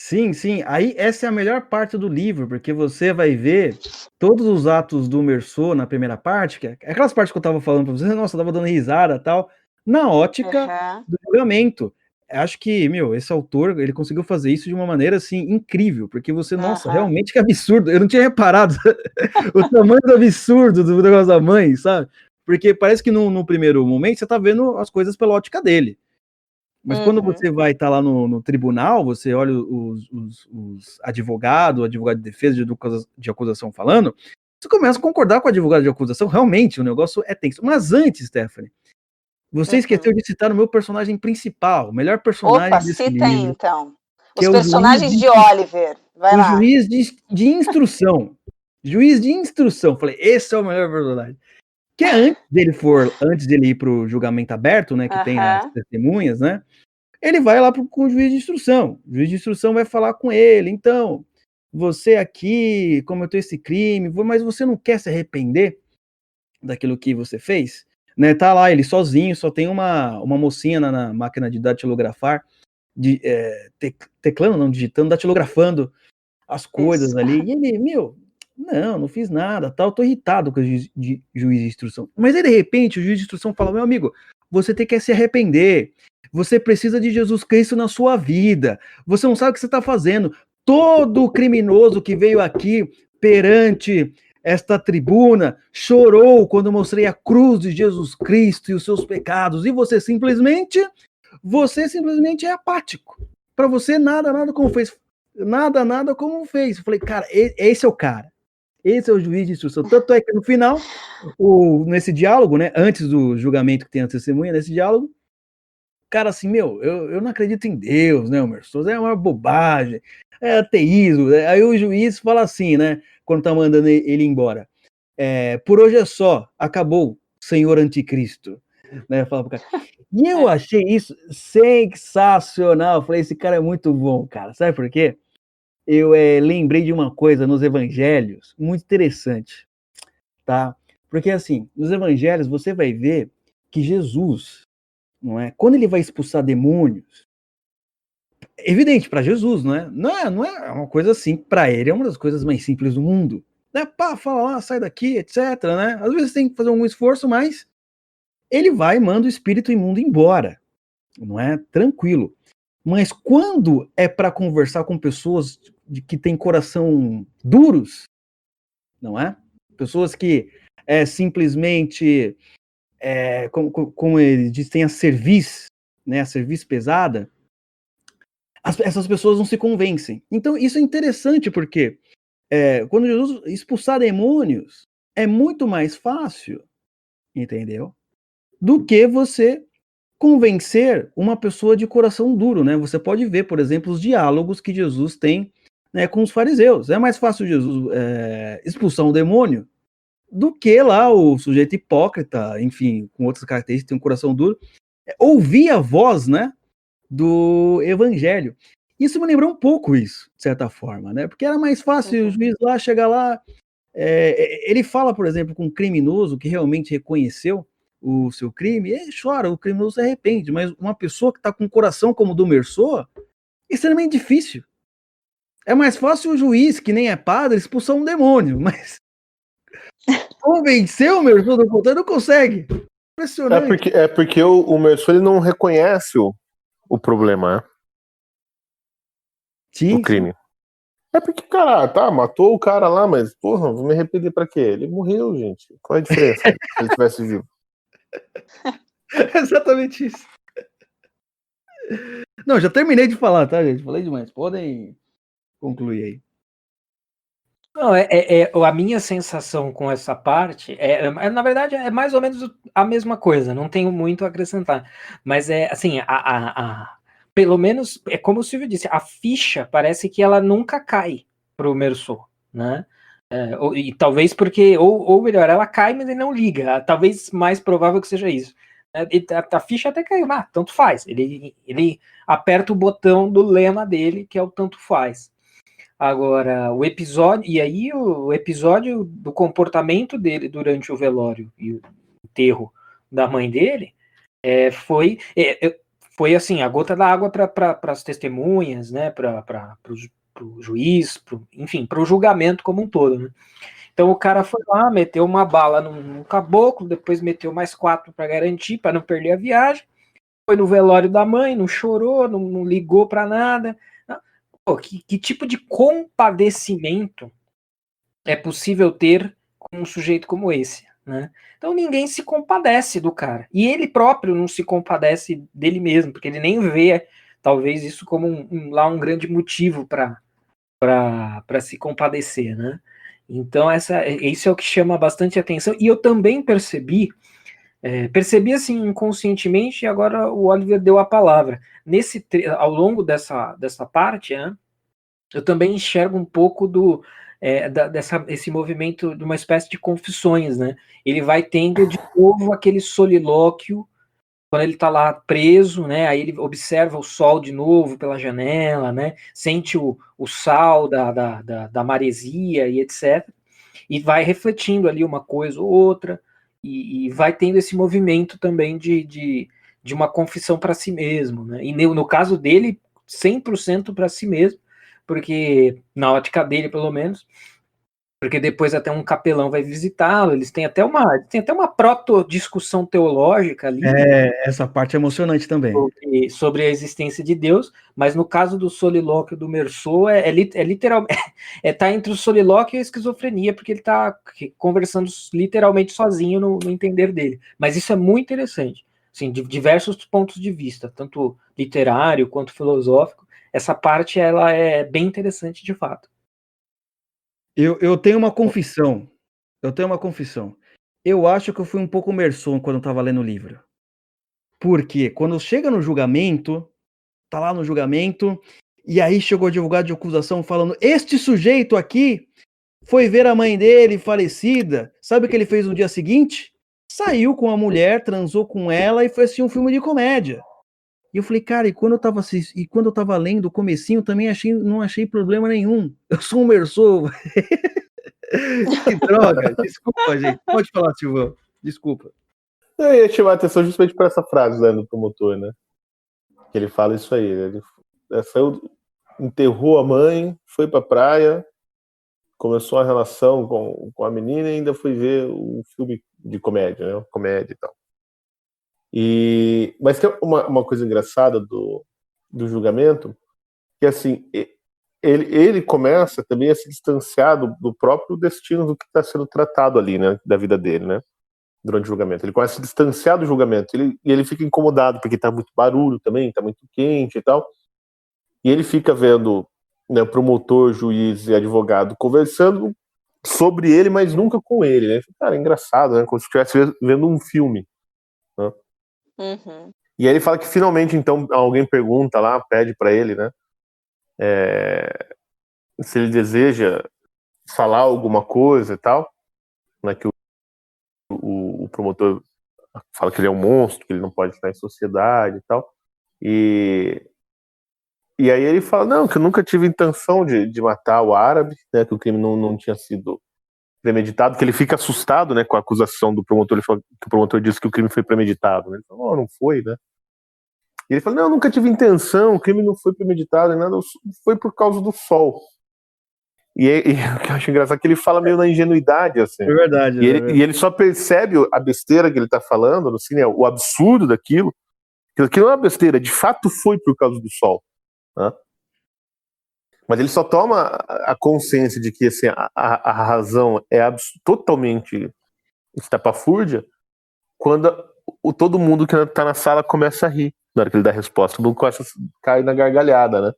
Sim, sim. Aí essa é a melhor parte do livro, porque você vai ver todos os atos do Meursault na primeira parte, que é aquelas partes que eu estava falando para você, nossa, eu estava dando risada e tal, na ótica do julgamento. Acho que, esse autor, ele conseguiu fazer isso de uma maneira, assim, incrível, porque você, nossa, realmente que absurdo, eu não tinha reparado o tamanho do absurdo do negócio da mãe, sabe? Porque parece que no primeiro momento você tá vendo as coisas pela ótica dele. Mas quando você vai estar lá no tribunal, você olha os advogado de defesa, de acusação falando, você começa a concordar com o advogado de acusação, realmente o negócio é tenso. Mas antes, Stephanie, você esqueceu de citar o meu personagem principal, o melhor personagem desse livro. Cita aí, então. Os personagens de Oliver. Vai lá. O juiz de instrução. Juiz de instrução. Falei, esse é o melhor personagem. Que é antes dele ir pro julgamento aberto, né, que tem as testemunhas, né, ele vai lá com o juiz de instrução. O juiz de instrução vai falar com ele, então, você aqui cometeu esse crime, mas você não quer se arrepender daquilo que você fez? Né, tá lá ele sozinho, só tem uma mocinha na máquina de datilografar, digitando, datilografando as coisas ali, e ele, não fiz nada, tal, tô irritado com o juiz de instrução. Mas aí, de repente, o juiz de instrução fala, meu amigo, você tem que se arrepender, você precisa de Jesus Cristo na sua vida, você não sabe o que você está fazendo, todo criminoso que veio aqui perante esta tribuna chorou quando eu mostrei a cruz de Jesus Cristo e os seus pecados, e você simplesmente é apático, para você nada como fez, nada como fez. Eu falei, cara, esse é o cara. Esse é o juiz de instrução. Tanto é que no final, nesse diálogo, né, antes do julgamento que tem a testemunha, nesse diálogo, cara, assim, eu não acredito em Deus, né, o Meursault, é uma bobagem, é ateísmo. Aí o juiz fala assim, né, quando tá mandando ele embora, por hoje é só, acabou, senhor anticristo. né? Fala pro cara. E eu achei isso sensacional. Eu falei, esse cara é muito bom, cara. Sabe por quê? Eu lembrei de uma coisa nos evangelhos muito interessante, tá? Porque assim, nos evangelhos você vai ver que Jesus, não é? Quando ele vai expulsar demônios, é evidente para Jesus, não é? Não é uma coisa assim, para ele é uma das coisas mais simples do mundo. Né? Pá, fala lá, sai daqui, etc, né? Às vezes tem que fazer um esforço, mas ele vai e manda o espírito imundo embora. Não é? Tranquilo. Mas quando é para conversar com pessoas que têm coração duros, não é? Pessoas que simplesmente, como ele diz, tem a cerviz, né? A cerviz pesada, essas pessoas não se convencem. Então isso é interessante porque quando Jesus expulsar demônios, é muito mais fácil, entendeu? Do que você convencer uma pessoa de coração duro, né? Você pode ver, por exemplo, os diálogos que Jesus tem, né, com os fariseus. É mais fácil Jesus expulsar um demônio do que lá o sujeito hipócrita, enfim, com outras características, tem um coração duro, ouvir a voz, né, do evangelho. Isso me lembrou um pouco isso, de certa forma, né? Porque era mais fácil o juiz lá chegar lá. Ele fala, por exemplo, com um criminoso que realmente reconheceu o seu crime, ele chora, o criminoso se arrepende, mas uma pessoa que está com um coração como o do Merceau, é extremamente difícil. É mais fácil o juiz, que nem é padre, expulsar um demônio, mas convencer o Merceau do contrário não consegue. Impressionante. É porque o Merceau ele não reconhece o problema, né? Sim, o crime. Sim. É porque, cara, matou o cara lá, mas, porra, vou me arrepender pra quê? Ele morreu, gente. Qual é a diferença se ele tivesse vivo? Exatamente isso. Não, já terminei de falar, tá, gente? Falei demais. Podem concluir aí. Não, a minha sensação com essa parte na verdade, é mais ou menos a mesma coisa, não tenho muito a acrescentar. Mas assim, pelo menos, é como o Silvio disse, a ficha parece que ela nunca cai pro Merceau, né? E talvez porque, ou melhor, ela cai, mas ele não liga. Talvez mais provável que seja isso. A ficha até caiu, tanto faz. Ele aperta o botão do lema dele, que é o tanto faz. Agora, o episódio do comportamento dele durante o velório e o enterro da mãe dele foi assim, a gota d'água para as testemunhas, né, para o juiz, enfim, para o julgamento como um todo, né? Então o cara foi lá, meteu uma bala num caboclo, depois meteu mais 4 para garantir, para não perder a viagem, foi no velório da mãe, não chorou, não ligou para nada. Pô, que tipo de compadecimento é possível ter com um sujeito como esse, né? Então ninguém se compadece do cara. E ele próprio não se compadece dele mesmo, porque ele nem vê, talvez, isso como um grande motivo para se compadecer, né? Então isso é o que chama bastante atenção. E eu também percebi assim inconscientemente, e agora o Oliver deu a palavra. Ao longo dessa parte, né, eu também enxergo um pouco esse movimento de uma espécie de confissões, né? Ele vai tendo de novo aquele solilóquio, quando ele está lá preso, né? Aí ele observa o sol de novo pela janela, né? Sente o sal da maresia e etc. E vai refletindo ali uma coisa ou outra, e vai tendo esse movimento também de uma confissão para si mesmo, né? E no caso dele, 100% para si mesmo, porque na ótica dele, pelo menos, porque depois até um capelão vai visitá-lo, eles têm até uma proto-discussão teológica ali. Essa parte é emocionante também. Sobre a existência de Deus, mas no caso do solilóquio do Merceau, literalmente, tá entre o solilóquio e a esquizofrenia, porque ele tá conversando literalmente sozinho no entender dele. Mas isso é muito interessante, assim, de diversos pontos de vista, tanto literário quanto filosófico. Essa parte, ela é bem interessante de fato. Eu tenho uma confissão. Eu acho que eu fui um pouco Merceau quando eu estava lendo o livro. Porque quando chega no julgamento, tá lá no julgamento, e aí chegou o advogado de acusação falando: este sujeito aqui foi ver a mãe dele falecida. Sabe o que ele fez no dia seguinte? saiu com a mulher, transou com ela e foi assistir um filme de comédia. E eu falei, cara, e quando eu tava lendo o comecinho, também não achei problema nenhum. Eu sou um Mersou. Que droga. Desculpa, gente. Pode falar, Silvão. Desculpa. Eu ia chamar a atenção justamente para essa frase, né, do promotor, né? Que ele fala isso aí. Ele saiu, enterrou a mãe, foi pra praia, começou a relação com a menina e ainda foi ver um filme de comédia, né? Comédia e tal. Mas tem uma coisa engraçada do julgamento, que assim, ele começa também a se distanciar do próprio destino do que está sendo tratado ali, né, da vida dele, né, durante o julgamento. Ele começa a se distanciar do julgamento, e ele fica incomodado, porque está muito barulho também, está muito quente e tal, e ele fica vendo, né, promotor, juiz e advogado conversando sobre ele, mas nunca com ele, né. Cara, é engraçado, né, como se estivesse vendo um filme, né? Uhum. E aí ele fala que finalmente, então, alguém pergunta lá, pede para ele, né, se ele deseja falar alguma coisa e tal, né, que o promotor fala que ele é um monstro, que ele não pode estar em sociedade e tal, e aí ele fala, não, que eu nunca tive intenção de matar o árabe, né, que o crime não tinha sido premeditado, que ele fica assustado, né, com a acusação do promotor. Ele fala que o promotor disse que o crime foi premeditado, né? Ele fala, não foi, né? E ele fala, não, eu nunca tive intenção, o crime não foi premeditado, nada, foi por causa do sol. E o que eu acho engraçado é que ele fala meio na ingenuidade, assim. É verdade. E ele só percebe a besteira que ele tá falando, assim, né, o absurdo daquilo, que aquilo não é uma besteira, de fato foi por causa do sol, né? Mas ele só toma a consciência de que assim, a razão é totalmente estapafúrdia quando todo mundo que tá na sala começa a rir na hora que ele dá a resposta. Todo mundo começa a cair na gargalhada, né?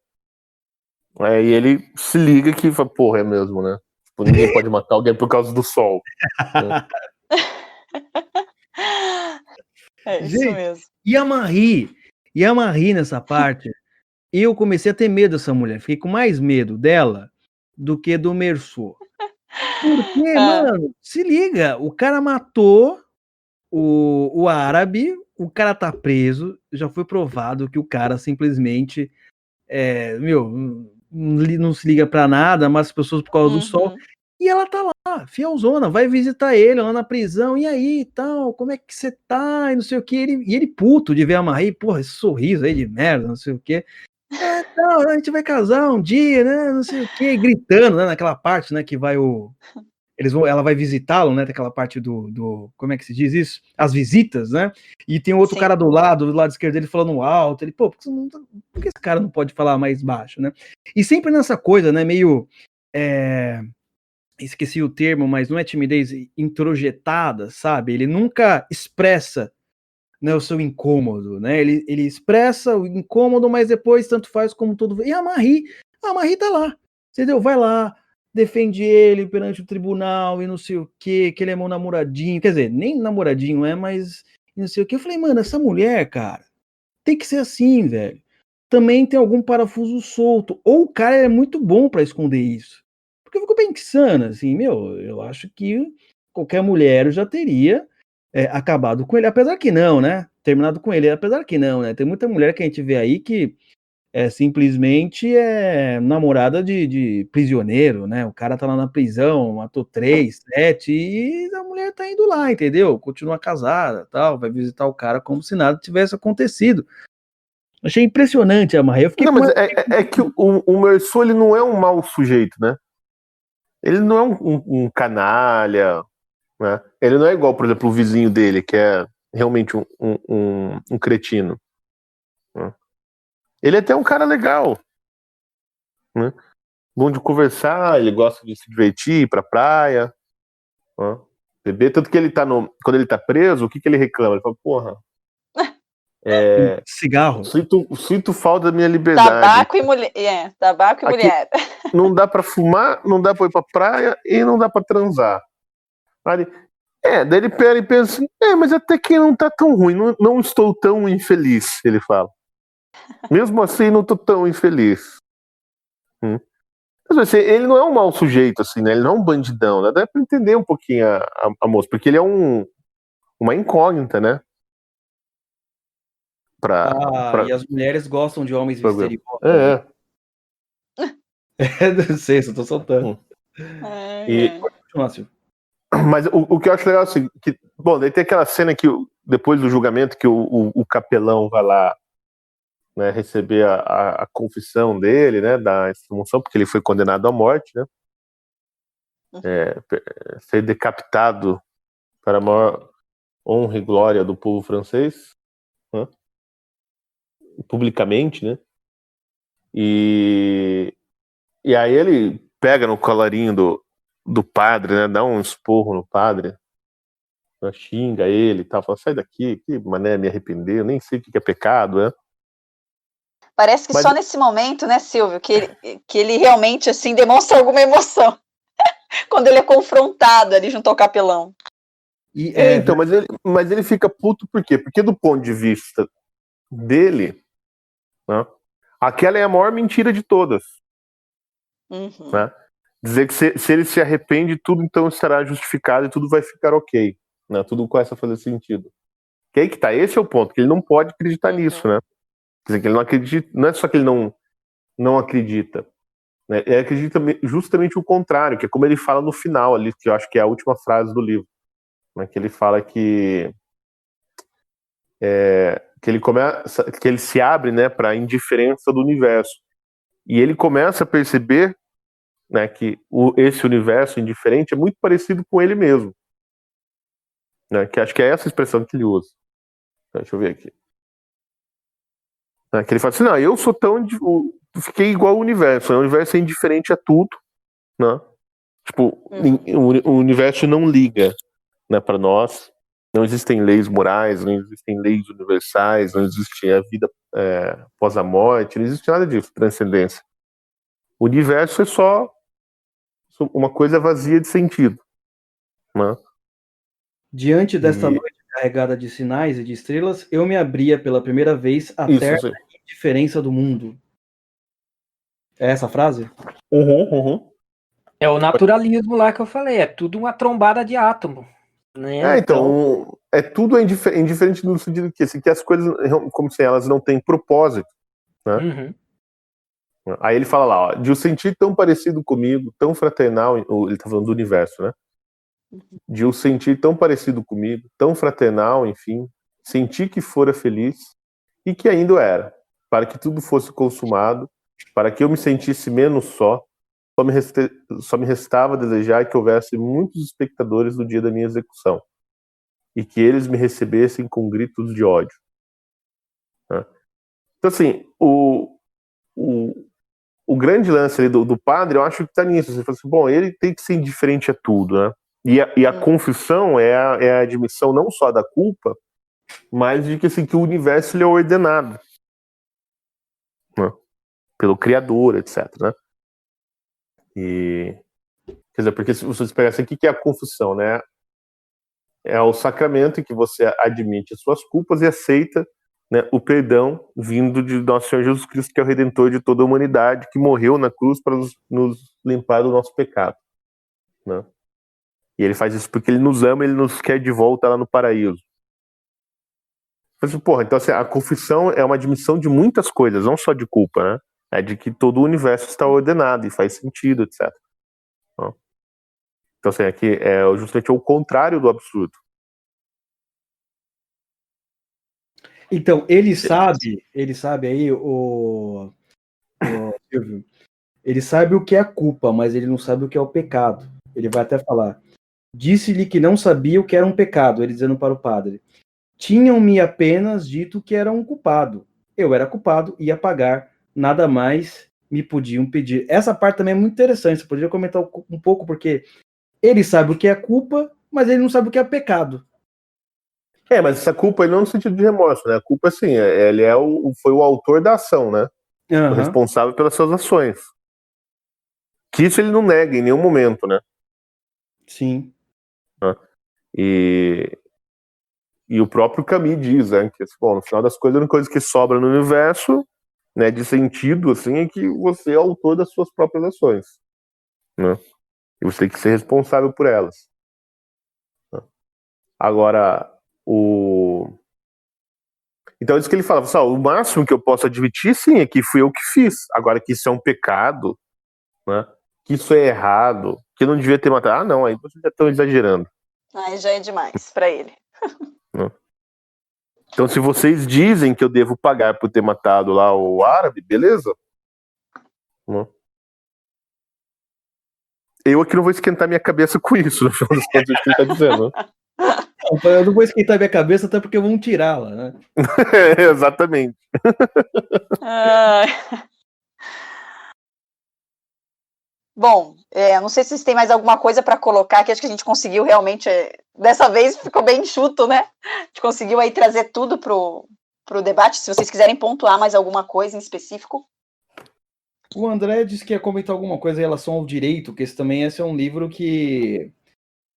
Aí ele se liga que, porra, é mesmo, né? Tipo, ninguém pode matar alguém por causa do sol. Né? É isso Gente, mesmo. E a Marie nessa parte, eu comecei a ter medo dessa mulher. Fiquei com mais medo dela do que do Mersou. Porque, mano, se liga, o cara matou o árabe, o cara tá preso, já foi provado que o cara simplesmente, não se liga pra nada, mas as pessoas por causa do sol. E ela tá lá, fielzona, vai visitar ele lá na prisão, e aí, tal, como é que você tá, e não sei o que, e ele puto de ver a Marie, porra, esse sorriso aí de merda, não sei o que, a gente vai casar um dia, né, não sei o que, gritando, né, naquela parte, né, que vai ela vai visitá-lo, né, daquela parte como é que se diz isso? As visitas, né, e tem outro cara do lado esquerdo dele falando alto, ele, pô, por que esse cara não pode falar mais baixo, né? E sempre nessa coisa, né, meio, esqueci o termo, mas não é timidez introjetada, sabe? Ele nunca expressa, né, o seu incômodo, né? Ele expressa o incômodo, mas depois tanto faz como tudo. E a Marie tá lá, entendeu? Vai lá, defende ele perante o tribunal e não sei o que ele é meu namoradinho, quer dizer, nem namoradinho é, mas não sei o que. Eu falei, mano, essa mulher, cara, tem que ser assim, velho. Também tem algum parafuso solto, ou o cara é muito bom para esconder isso. Porque eu fico pensando assim, eu acho que qualquer mulher já teria acabado com ele, apesar que não, né? Terminado com ele, apesar que não, né? Tem muita mulher que a gente vê aí que simplesmente namorada de prisioneiro, né? O cara tá lá na prisão, matou 3, 7, e a mulher tá indo lá, entendeu? Continua casada, tal, vai visitar o cara como se nada tivesse acontecido. Achei impressionante a Marie. Eu fiquei não, mas é que o Mersou, ele não é um mau sujeito, né? Ele não é um canalha, né? Ele não é igual, por exemplo, o vizinho dele, que é realmente um cretino. Né? Ele é até um cara legal, né? Bom de conversar, ele gosta de se divertir, ir pra praia, né? Beber, tanto que ele tá quando ele tá preso, o que ele reclama? Ele fala, porra, cigarro. Sinto falta da minha liberdade. Tabaco e mulher. Tabaco e mulher. Não dá pra fumar, não dá pra ir pra praia e não dá pra transar. Aí, daí ele pega e pensa assim, mas até que não tá tão ruim, não estou tão infeliz, ele fala. Mesmo assim, não tô tão infeliz. Mas assim, ele não é um mau sujeito, assim, né? Ele não é um bandidão, né? Dá pra entender um pouquinho a moça, porque ele é um uma incógnita, né? E as mulheres gostam de homens misteriosos. Não sei, só tô soltando. Mas o que eu acho legal é assim, que, bom, daí tem aquela cena que depois do julgamento que o capelão vai lá, né, receber a confissão dele, né, da extremaunção, porque ele foi condenado à morte, né, ser decapitado para a maior honra e glória do povo francês, né, publicamente, né, e aí ele pega no colarinho do padre, né, dá um esporro no padre, xinga ele e tal, fala, sai daqui, que mané me arrepender, eu nem sei o que é pecado, né. Parece que só nesse momento, né, Silvio, que ele realmente, assim, demonstra alguma emoção. Quando ele é confrontado ali junto ao capelão. Então, mas ele fica puto por quê? Porque do ponto de vista dele, né, aquela é a maior mentira de todas. Uhum. Né? Dizer que se ele se arrepende, tudo então estará justificado e tudo vai ficar ok. Né? Tudo começa a fazer sentido. Que aí que tá, esse é o ponto, que ele não pode acreditar nisso, né? Quer dizer, que ele não acredita, não é só que ele não acredita, né? Ele acredita justamente o contrário, que é como ele fala no final ali, que eu acho que é a última frase do livro, né? Que ele fala que ele começa, que ele se abre, né, para a indiferença do universo, e ele começa a perceber, né, que esse universo indiferente é muito parecido com ele mesmo, né? Que acho que é essa expressão que ele usa. Deixa eu ver aqui. Que ele fala assim, não, eu sou fiquei igual ao universo, né? O universo é indiferente a tudo, né? Tipo, o universo não liga, né, para nós. Não existem leis morais, não existem leis universais, não existe a vida após a morte, não existe nada disso, transcendência. O universo é só uma coisa vazia de sentido, né? Diante desta noite carregada de sinais e de estrelas, eu me abria pela primeira vez à terna indiferença do mundo. É essa a frase? É o naturalismo lá que eu falei, é tudo uma trombada de átomo. Né? Então, é tudo indiferente no sentido que, assim, que as coisas, como se elas não têm propósito, né? Aí ele fala lá, ó, de o sentir tão parecido comigo, tão fraternal, ele tá falando do universo, né? De o sentir tão parecido comigo, tão fraternal, enfim, sentir que fora feliz e que ainda o era, para que tudo fosse consumado, para que eu me sentisse menos só me restava desejar que houvesse muitos espectadores no dia da minha execução e que eles me recebessem com gritos de ódio. Né? Então, assim, o grande lance ali do padre, eu acho que está nisso. Você fala assim, bom, ele tem que ser indiferente a tudo, né? E a confissão é a admissão não só da culpa, mas de que, assim, que o universo ele é ordenado, né? Pelo Criador, etc. Né? E, quer dizer, porque se você pegar assim, o que é a confissão, né? É o sacramento em que você admite as suas culpas e aceita, né, o perdão vindo de nosso Senhor Jesus Cristo, que é o Redentor de toda a humanidade, que morreu na cruz para nos limpar do nosso pecado. Né? E ele faz isso porque ele nos ama, ele nos quer de volta lá no paraíso. Então assim, a confissão é uma admissão de muitas coisas, não só de culpa, né? É de que todo o universo está ordenado e faz sentido, etc. Então assim, aqui é justamente o contrário do absurdo. Então, ele sabe aí, o Silvio, ele sabe o que é a culpa, mas ele não sabe o que é o pecado. Ele vai até falar, disse-lhe que não sabia o que era um pecado, ele dizendo para o padre, tinham-me apenas dito que era um culpado. Eu era culpado, ia pagar, nada mais me podiam pedir. Essa parte também é muito interessante, você poderia comentar um pouco, porque ele sabe o que é culpa, mas ele não sabe o que é pecado. Mas essa culpa aí não no sentido de remorso, né? A culpa, assim, ele foi o autor da ação, né? O responsável pelas suas ações. Que isso ele não nega em nenhum momento, né? Sim. E o próprio Camus diz, né? Que, bom, no final das coisas, a única coisa que sobra no universo, né, de sentido, assim, é que você é autor das suas próprias ações, né? E você tem que ser responsável por elas. Agora, Então, isso que ele falava, o máximo que eu posso admitir, sim, é que fui eu que fiz. Agora, que isso é um pecado, né? Que isso é errado, que eu não devia ter matado. Ah, não, aí vocês já estão exagerando. Aí já é demais para ele. Né? Então, se vocês dizem que eu devo pagar por ter matado lá o árabe, beleza? Né? Eu aqui não vou esquentar minha cabeça com isso, no final das contas, é o que ele tá dizendo. Não, eu não vou esquentar minha cabeça até porque vão tirá-la, né? Exatamente. Bom, não sei se vocês têm mais alguma coisa para colocar, que acho que a gente conseguiu realmente, dessa vez ficou bem enxuto, né? A gente conseguiu aí trazer tudo pro debate, se vocês quiserem pontuar mais alguma coisa em específico. O André disse que ia comentar alguma coisa em relação ao direito, que esse é um livro que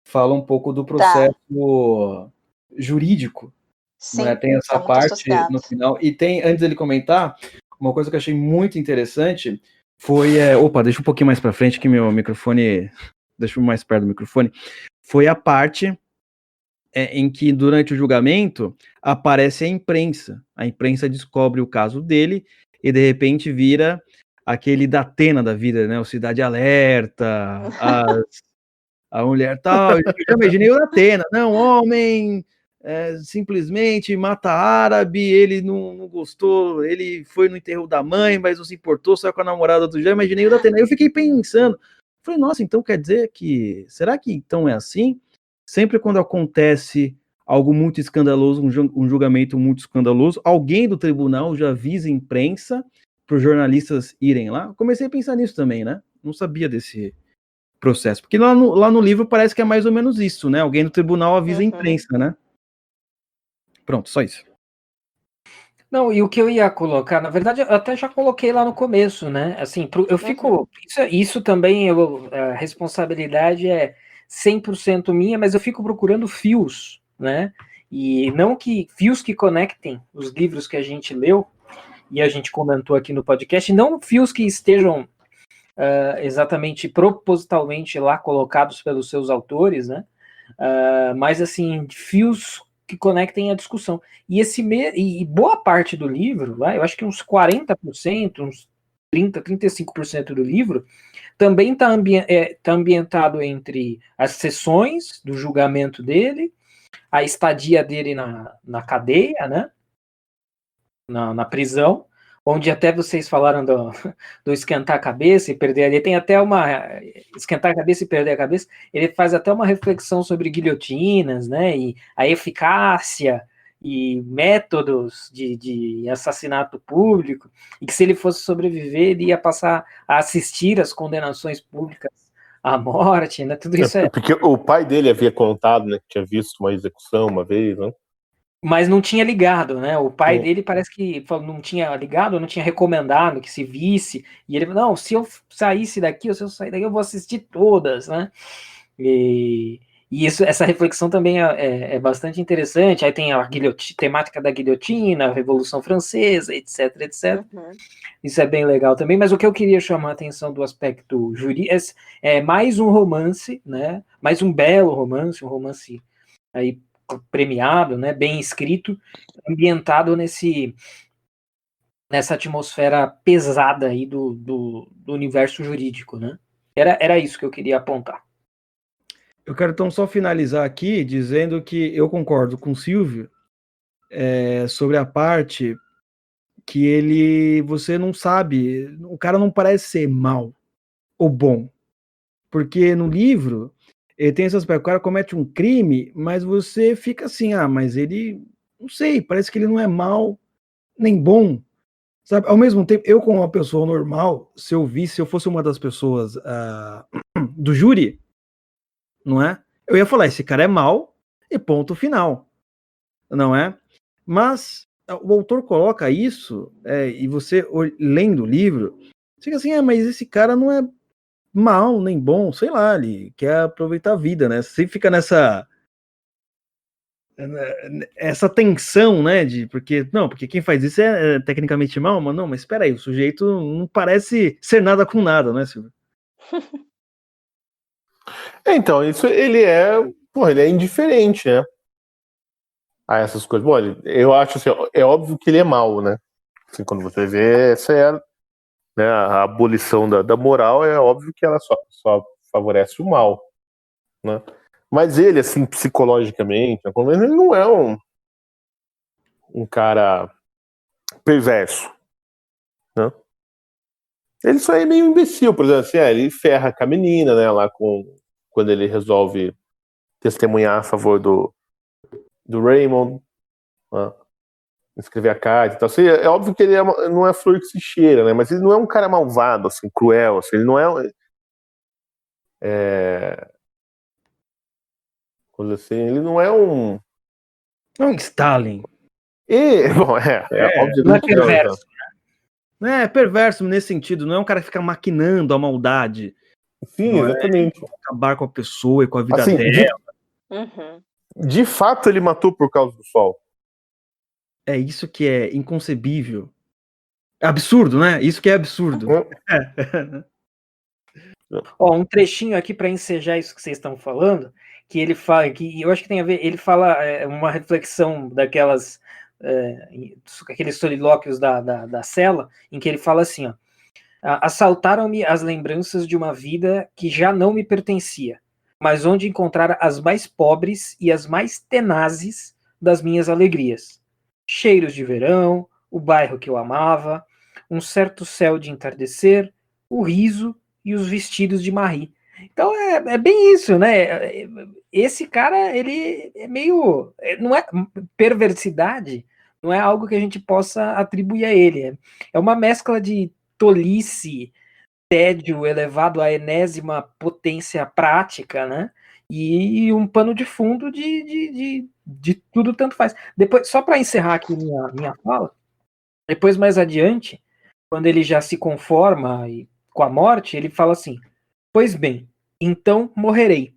fala um pouco do processo jurídico. Sim, né? Tem essa parte no final. E tem, antes dele comentar, uma coisa que eu achei muito interessante foi... opa, deixa um pouquinho mais para frente que meu microfone... Deixa eu mais perto do microfone. Foi a parte em que, durante o julgamento, aparece a imprensa. A imprensa descobre o caso dele e, de repente, vira aquele Datena da vida, né? O Cidade Alerta, a mulher tal. Eu já imaginei o Datena. Não, homem... simplesmente mata árabe, ele não gostou, ele foi no enterro da mãe, mas não se importou, saiu com a namorada do já imaginei o Datena. Eu fiquei pensando, falei, nossa, então quer dizer que, será que então é assim? Sempre quando acontece algo muito escandaloso, um julgamento muito escandaloso, alguém do tribunal já avisa a imprensa para os jornalistas irem lá? Comecei a pensar nisso também, né? Não sabia desse processo, porque lá no livro parece que é mais ou menos isso, né? Alguém do tribunal avisa a imprensa, né? Pronto, só isso. Não, e o que eu ia colocar, na verdade, eu até já coloquei lá no começo, né? Assim, eu fico. Isso também, a responsabilidade é 100% minha, mas eu fico procurando fios, né? E não que fios que conectem os livros que a gente leu e a gente comentou aqui no podcast, não fios que estejam exatamente propositalmente lá colocados pelos seus autores, né? Mas assim, fios que conectem a discussão. E boa parte do livro, eu acho que uns 40%, uns 35% do livro, também está ambientado entre as sessões do julgamento dele, a estadia dele na cadeia, né? Na prisão, onde até vocês falaram do esquentar a cabeça e perder ali, tem até esquentar a cabeça e perder a cabeça, ele faz até uma reflexão sobre guilhotinas, né, e a eficácia e métodos de assassinato público, e que se ele fosse sobreviver, ele ia passar a assistir às condenações públicas à morte, né, tudo isso Porque o pai dele havia contado, né, que tinha visto uma execução uma vez, né? Mas não tinha ligado, né? O pai dele parece que não tinha ligado, não tinha recomendado que se visse. E ele falou, não, se eu saísse daqui, ou se eu sair daqui, eu vou assistir todas, né? E essa reflexão também é bastante interessante. Aí tem a temática da guilhotina, a Revolução Francesa, etc, etc. Isso é bem legal também. Mas o que eu queria chamar a atenção do aspecto jurídico é mais um romance, né? Mais um belo romance, um romance aí premiado, né, bem escrito, ambientado nessa atmosfera pesada aí do universo jurídico, né? Era isso que eu queria apontar. Eu quero então só finalizar aqui dizendo que eu concordo com o Silvio sobre a parte que você não sabe, o cara não parece ser mal ou bom, porque no livro ele tem esse aspecto, o cara comete um crime, mas você fica assim, mas ele, não sei, parece que ele não é mal nem bom, sabe? Ao mesmo tempo, eu como uma pessoa normal, se eu fosse uma das pessoas do júri, não é? Eu ia falar, esse cara é mau e ponto final, não é? Mas o autor coloca isso, e você lendo o livro, fica assim, mas esse cara não é mal nem bom, sei lá, ele quer aproveitar a vida, né? Você fica essa tensão, né, porque quem faz isso é tecnicamente mal, mas não, mas espera aí, o sujeito não parece ser nada com nada, né, Silvio? Então, isso ele é indiferente, né? a essas coisas. Bom, eu acho assim, é óbvio que ele é mau, né? Assim, quando você vê, essa é, né, a abolição da moral, é óbvio que ela só favorece o mal, né? Mas ele, assim, psicologicamente, ele não é um cara perverso, né? Ele só é meio imbecil, por exemplo, assim, ele ferra com a menina, né, lá quando ele resolve testemunhar a favor do Raymond, né, escrever a carta e tal. Assim, é óbvio que ele não é flor que se cheira, né, mas ele não é um cara malvado, assim, cruel, assim, ele não é coisa assim, ele não é um... É um Stalin. Bom, Não é obviamente perverso. Não é perverso nesse sentido, não é um cara que fica maquinando a maldade. Sim, Não exatamente. é acabar com a pessoa e com a vida Assim, dela. de fato ele matou por causa do sol. É isso que é inconcebível. É absurdo, né? Isso que é absurdo. Ó, um trechinho aqui para ensejar isso que vocês estão falando, que ele fala, que eu acho que tem a ver, ele fala uma reflexão daquelas, aqueles solilóquios da cela, em que ele fala assim, ó, assaltaram-me as lembranças de uma vida que já não me pertencia, mas onde encontrar as mais pobres e as mais tenazes das minhas alegrias. Cheiros de verão, o bairro que eu amava, um certo céu de entardecer, o riso e os vestidos de Marie. Então é bem isso, né? Esse cara, ele é meio... Não é perversidade, não é algo que a gente possa atribuir a ele. É uma mescla de tolice, tédio elevado à enésima potência prática, né? E um pano de fundo de tudo tanto faz. Depois, só para encerrar aqui minha fala, depois mais adiante, quando ele já se conforma com a morte, ele fala assim: pois bem, então morrerei.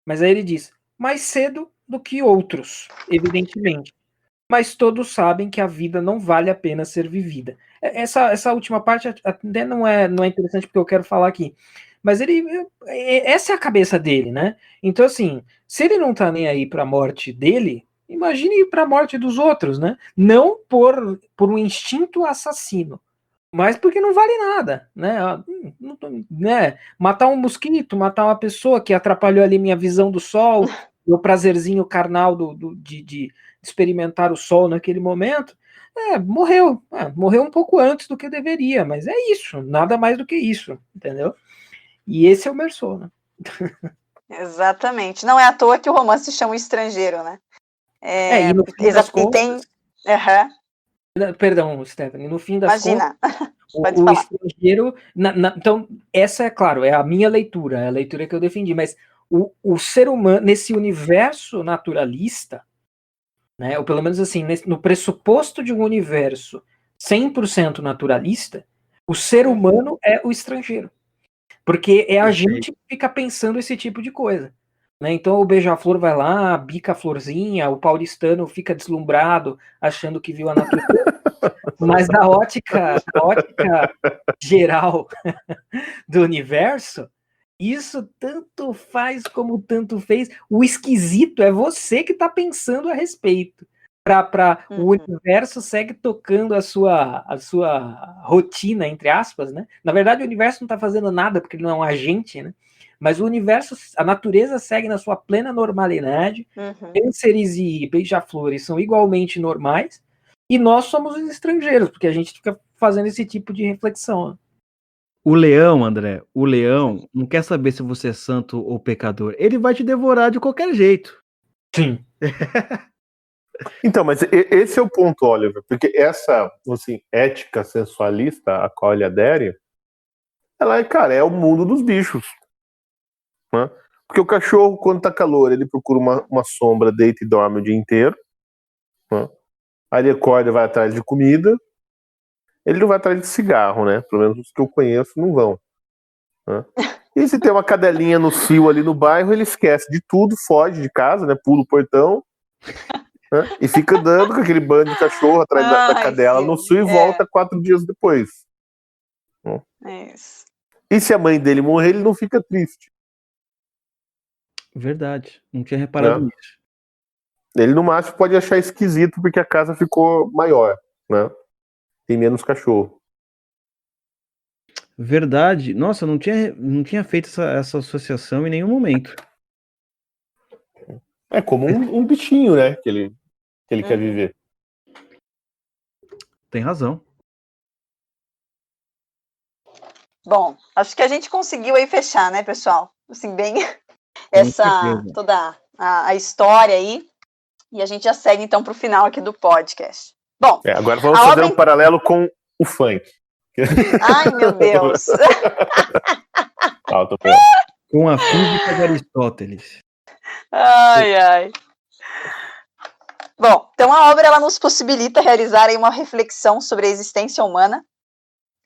Mas aí ele diz: mais cedo do que outros, evidentemente. Mas todos sabem que a vida não vale a pena ser vivida. Essa última parte até não é interessante porque eu quero falar aqui. Mas essa é a cabeça dele, né? Então, assim, se ele não tá nem aí para a morte dele, imagine para a morte dos outros, né? Não por um instinto assassino, mas porque não vale nada, né? Né? Matar um mosquito, matar uma pessoa que atrapalhou ali minha visão do sol, meu prazerzinho carnal de experimentar o sol naquele momento, morreu. Morreu um pouco antes do que deveria, mas é isso, nada mais do que isso, entendeu? E esse é o Meursault, né? Exatamente. Não é à toa que o romance se chama Estrangeiro, né? E no fim das contas... tem... Perdão, Stephanie, no fim das Imagina. contas... Pode O falar. estrangeiro... então, essa é, claro, é a minha leitura, é a leitura que eu defendi, mas o ser humano, nesse universo naturalista, né, ou pelo menos assim, no pressuposto de um universo 100% naturalista, o ser humano é o estrangeiro. Porque é a gente que fica pensando esse tipo de coisa. Né? Então o beija-flor vai lá, bica a florzinha, o paulistano fica deslumbrado, achando que viu a natureza. Mas na ótica geral do universo, isso tanto faz como tanto fez. O esquisito é você que está pensando a respeito. O universo segue tocando a sua rotina, entre aspas, né? Na verdade, o universo não está fazendo nada, porque ele não é um agente, né? Mas o universo, a natureza segue na sua plena normalidade. Cânceres e beija-flores são igualmente normais, e nós somos os estrangeiros, porque a gente fica fazendo esse tipo de reflexão. O leão, André, o leão não quer saber se você é santo ou pecador. Ele vai te devorar de qualquer jeito. Sim. Então, mas esse é o ponto, Oliver, porque essa, assim, ética sensualista a qual ele adere, ela cara, é o mundo dos bichos, né? Porque o cachorro, quando tá calor, ele procura uma sombra, deita e dorme o dia inteiro, né? Aí ele acorda e vai atrás de comida. Ele não vai atrás de cigarro, né? Pelo menos os que eu conheço não vão, né? E se tem uma cadelinha no cio ali no bairro, ele esquece de tudo, foge de casa, né? Pula o portão, né? E fica andando com aquele bando de cachorro atrás da cadela no cio e volta 4 dias depois. Isso. E se a mãe dele morrer, ele não fica triste. Verdade, não tinha reparado nisso. Ele, no máximo, pode achar esquisito porque a casa ficou maior, né? Tem menos cachorro. Verdade. Nossa, não tinha feito essa associação em nenhum momento. É como um bichinho, né? Que ele quer viver. Tem razão. Bom, acho que a gente conseguiu aí fechar, né, pessoal? Assim, bem toda a história aí. E a gente já segue, então, para o final aqui do podcast. Bom, agora vamos fazer um paralelo com o funk. Ai, meu Deus! Tô com a física de Aristóteles. Ai. Bom, então a obra ela nos possibilita realizar aí uma reflexão sobre a existência humana,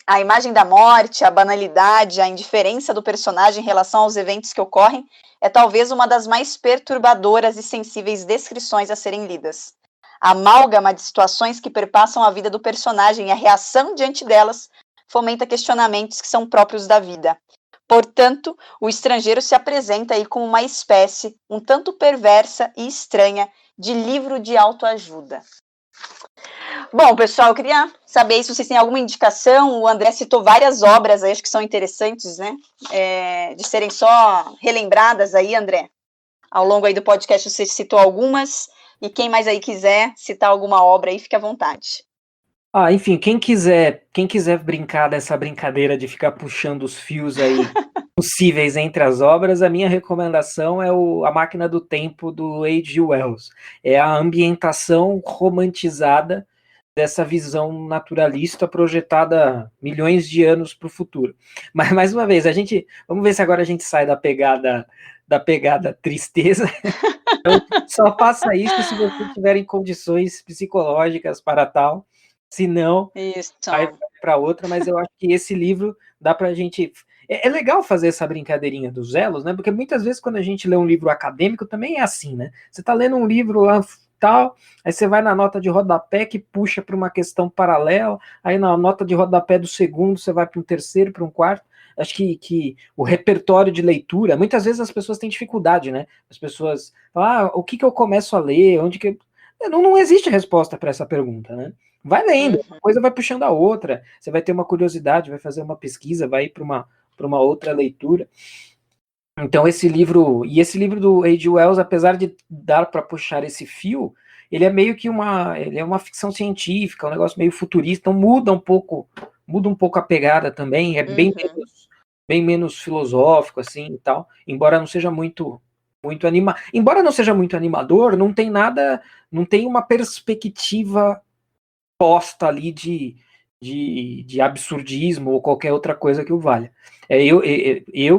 a imagem da morte, a banalidade, a indiferença do personagem em relação aos eventos que ocorrem é talvez uma das mais perturbadoras e sensíveis descrições a serem lidas. A amálgama de situações que perpassam a vida do personagem e a reação diante delas fomenta questionamentos que são próprios da vida. Portanto, o estrangeiro se apresenta aí como uma espécie um tanto perversa e estranha de livro de autoajuda. Bom, pessoal, eu queria saber se vocês têm alguma indicação. O André citou várias obras aí, acho que são interessantes, né? De serem só relembradas aí, André. Ao longo aí do podcast você citou algumas. E quem mais aí quiser citar alguma obra aí, fique à vontade. Enfim, quem quiser brincar dessa brincadeira de ficar puxando os fios aí possíveis entre as obras, a minha recomendação é A Máquina do Tempo, do H.G. Wells. É a ambientação romantizada dessa visão naturalista projetada milhões de anos para o futuro. Mas, mais uma vez, vamos ver se agora a gente sai da pegada tristeza. Então, só faça isso se você tiver em condições psicológicas para tal. Se não, vai para outra, mas eu acho que esse livro dá para a gente... É legal fazer essa brincadeirinha dos elos, né? Porque muitas vezes quando a gente lê um livro acadêmico também é assim, né? Você está lendo um livro lá tal, aí você vai na nota de rodapé que puxa para uma questão paralela, aí na nota de rodapé do segundo você vai para um terceiro, para um quarto. Acho que o repertório de leitura, muitas vezes as pessoas têm dificuldade, né? As pessoas falam, o que eu começo a ler? Onde que não existe resposta para essa pergunta, né? Vai lendo, uma coisa vai puxando a outra, você vai ter uma curiosidade, vai fazer uma pesquisa, vai ir para uma outra leitura. Então esse livro do H.G. Wells, apesar de dar para puxar esse fio, ele é meio que uma ficção científica, um negócio meio futurista, então muda um pouco a pegada também, é bem menos filosófico assim e tal, embora não seja muito animador, não tem uma perspectiva posta ali de absurdismo ou qualquer outra coisa que o valha. Eu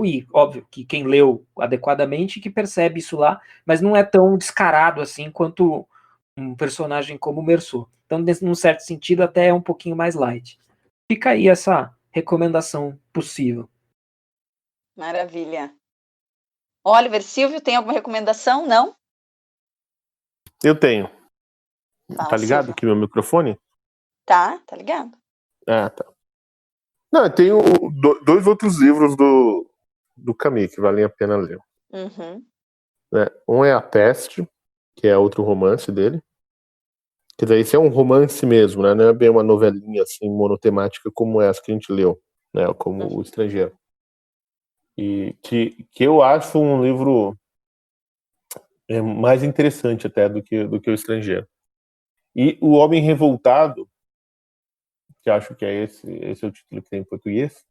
e, óbvio, que quem leu adequadamente que percebe isso lá, mas não é tão descarado assim quanto um personagem como o Meursault. Então, num certo sentido, até é um pouquinho mais light. Fica aí essa recomendação possível. Maravilha. Oliver, Silvio, tem alguma recomendação? Não? Eu tenho. Fala, tá ligado Silvio. aqui meu microfone? Tá ligado. Tá. Não, eu tenho dois outros livros do Camus que valem a pena ler. Um é A Peste, que é outro romance dele. Quer dizer, esse é um romance mesmo, né? Não é bem uma novelinha assim, monotemática como essa que a gente leu, né? Como O Estrangeiro. E que eu acho um livro mais interessante até do que O Estrangeiro. E O Homem Revoltado, que acho que é esse é o título que tem em português.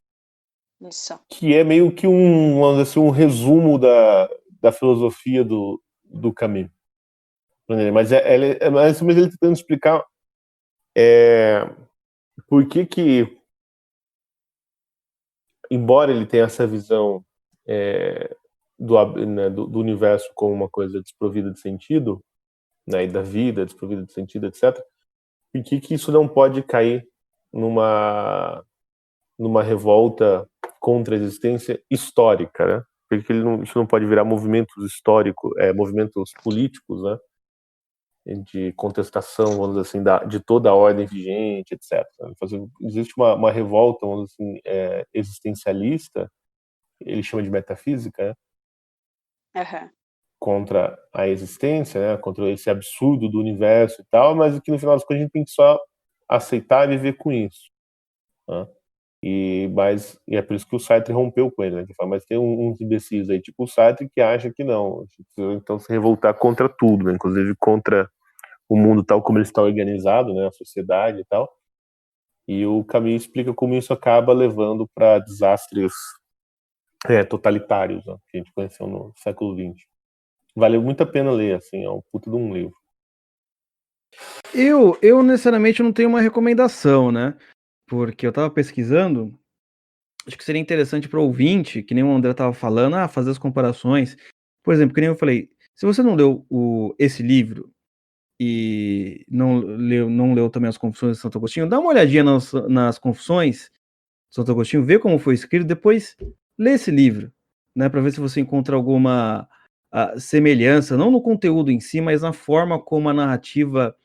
Isso. Que é meio que um resumo da filosofia do Camus. Mas ele tentando explicar por que, embora ele tenha essa visão do universo como uma coisa desprovida de sentido, né, e da vida desprovida de sentido, etc., por que isso não pode cair numa revolta contra a existência histórica, né? Porque isso não pode virar movimentos históricos, movimentos políticos, né? De contestação, vamos dizer assim, de toda a ordem vigente, etc. Existe uma revolta, vamos dizer assim, existencialista, ele chama de metafísica, né? contra a existência, né, contra esse absurdo do universo e tal, mas que no final das contas a gente tem que só aceitar e viver com isso, né? E é por isso que o Sartre rompeu com ele, né? Que fala, mas tem uns imbecis aí, tipo o Sartre, que acha que não. A gente precisa, então, se revoltar contra tudo, né? Inclusive contra o mundo tal como ele está organizado, né? A sociedade e tal. E o Camus explica como isso acaba levando para desastres totalitários, né? Que a gente conheceu no século XX. Valeu muito a pena ler, assim, é um puto de um livro. Eu necessariamente não tenho uma recomendação, né? Porque eu tava pesquisando, acho que seria interessante para o ouvinte, que nem o André tava falando, fazer as comparações. Por exemplo, que nem eu falei, se você não leu esse livro e não leu também as Confissões de Santo Agostinho, dá uma olhadinha nas Confissões de Santo Agostinho, vê como foi escrito, depois lê esse livro, né, para ver se você encontra alguma semelhança, não no conteúdo em si, mas na forma como a narrativa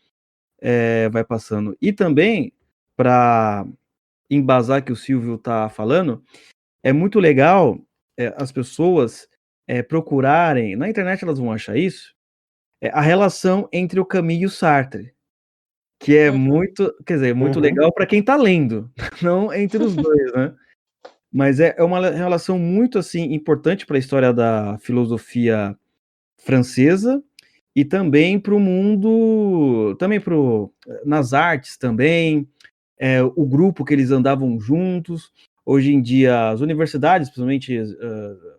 vai passando. E também, para embasar que o Silvio está falando, é muito legal as pessoas procurarem, na internet elas vão achar isso, a relação entre o Camus e o Sartre, que é muito, quer dizer, muito legal para quem está lendo, não entre os dois, né? Mas é uma relação muito, assim, importante para a história da filosofia francesa e também para o mundo, também nas artes também, o grupo que eles andavam juntos. Hoje em dia, as universidades, principalmente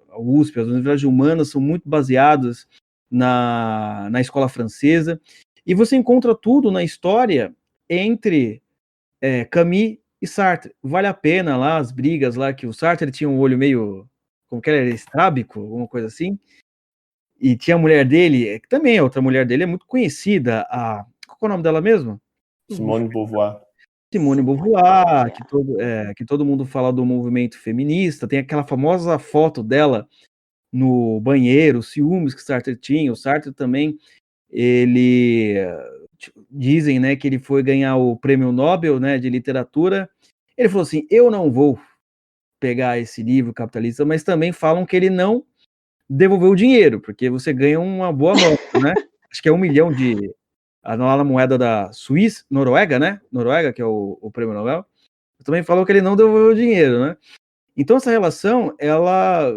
a USP, as universidades humanas, são muito baseadas na escola francesa, e você encontra tudo na história entre Camus e Sartre. Vale a pena lá as brigas lá, que o Sartre ele tinha um olho meio, como que era, estrábico, alguma coisa assim, e tinha a mulher dele, que também a outra mulher dele é muito conhecida, qual é o nome dela mesmo? Simone Beauvoir. Simone Beauvoir, que todo mundo fala do movimento feminista, tem aquela famosa foto dela no banheiro, os ciúmes que o Sartre tinha. O Sartre também, ele dizem, né, que ele foi ganhar o prêmio Nobel, né, de literatura. Ele falou assim: eu não vou pegar esse livro capitalista, mas também falam que ele não devolveu o dinheiro, porque você ganha uma boa nota, né? Acho que é 1 milhão lá na moeda da Suíça, Noruega, né? Noruega, que é o prêmio Nobel. Também falou que ele não devolveu o dinheiro, né? Então essa relação, ela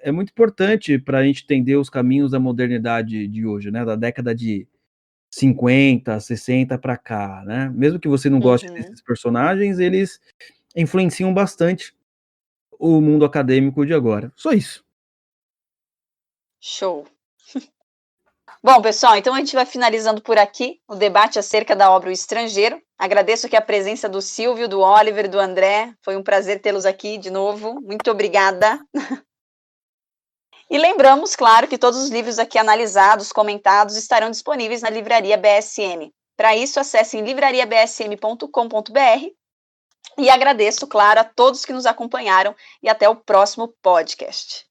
é muito importante para a gente entender os caminhos da modernidade de hoje, né? Da década de 50, 60 para cá, né? Mesmo que você não goste desses personagens, eles influenciam bastante o mundo acadêmico de agora. Só isso. Show. Bom, pessoal, então a gente vai finalizando por aqui o debate acerca da obra O Estrangeiro. Agradeço aqui a presença do Silvio, do Oliver, do André. Foi um prazer tê-los aqui de novo. Muito obrigada. E lembramos, claro, que todos os livros aqui analisados, comentados, estarão disponíveis na Livraria BSM. Para isso, acessem livrariabsm.com.br e agradeço, claro, a todos que nos acompanharam e até o próximo podcast.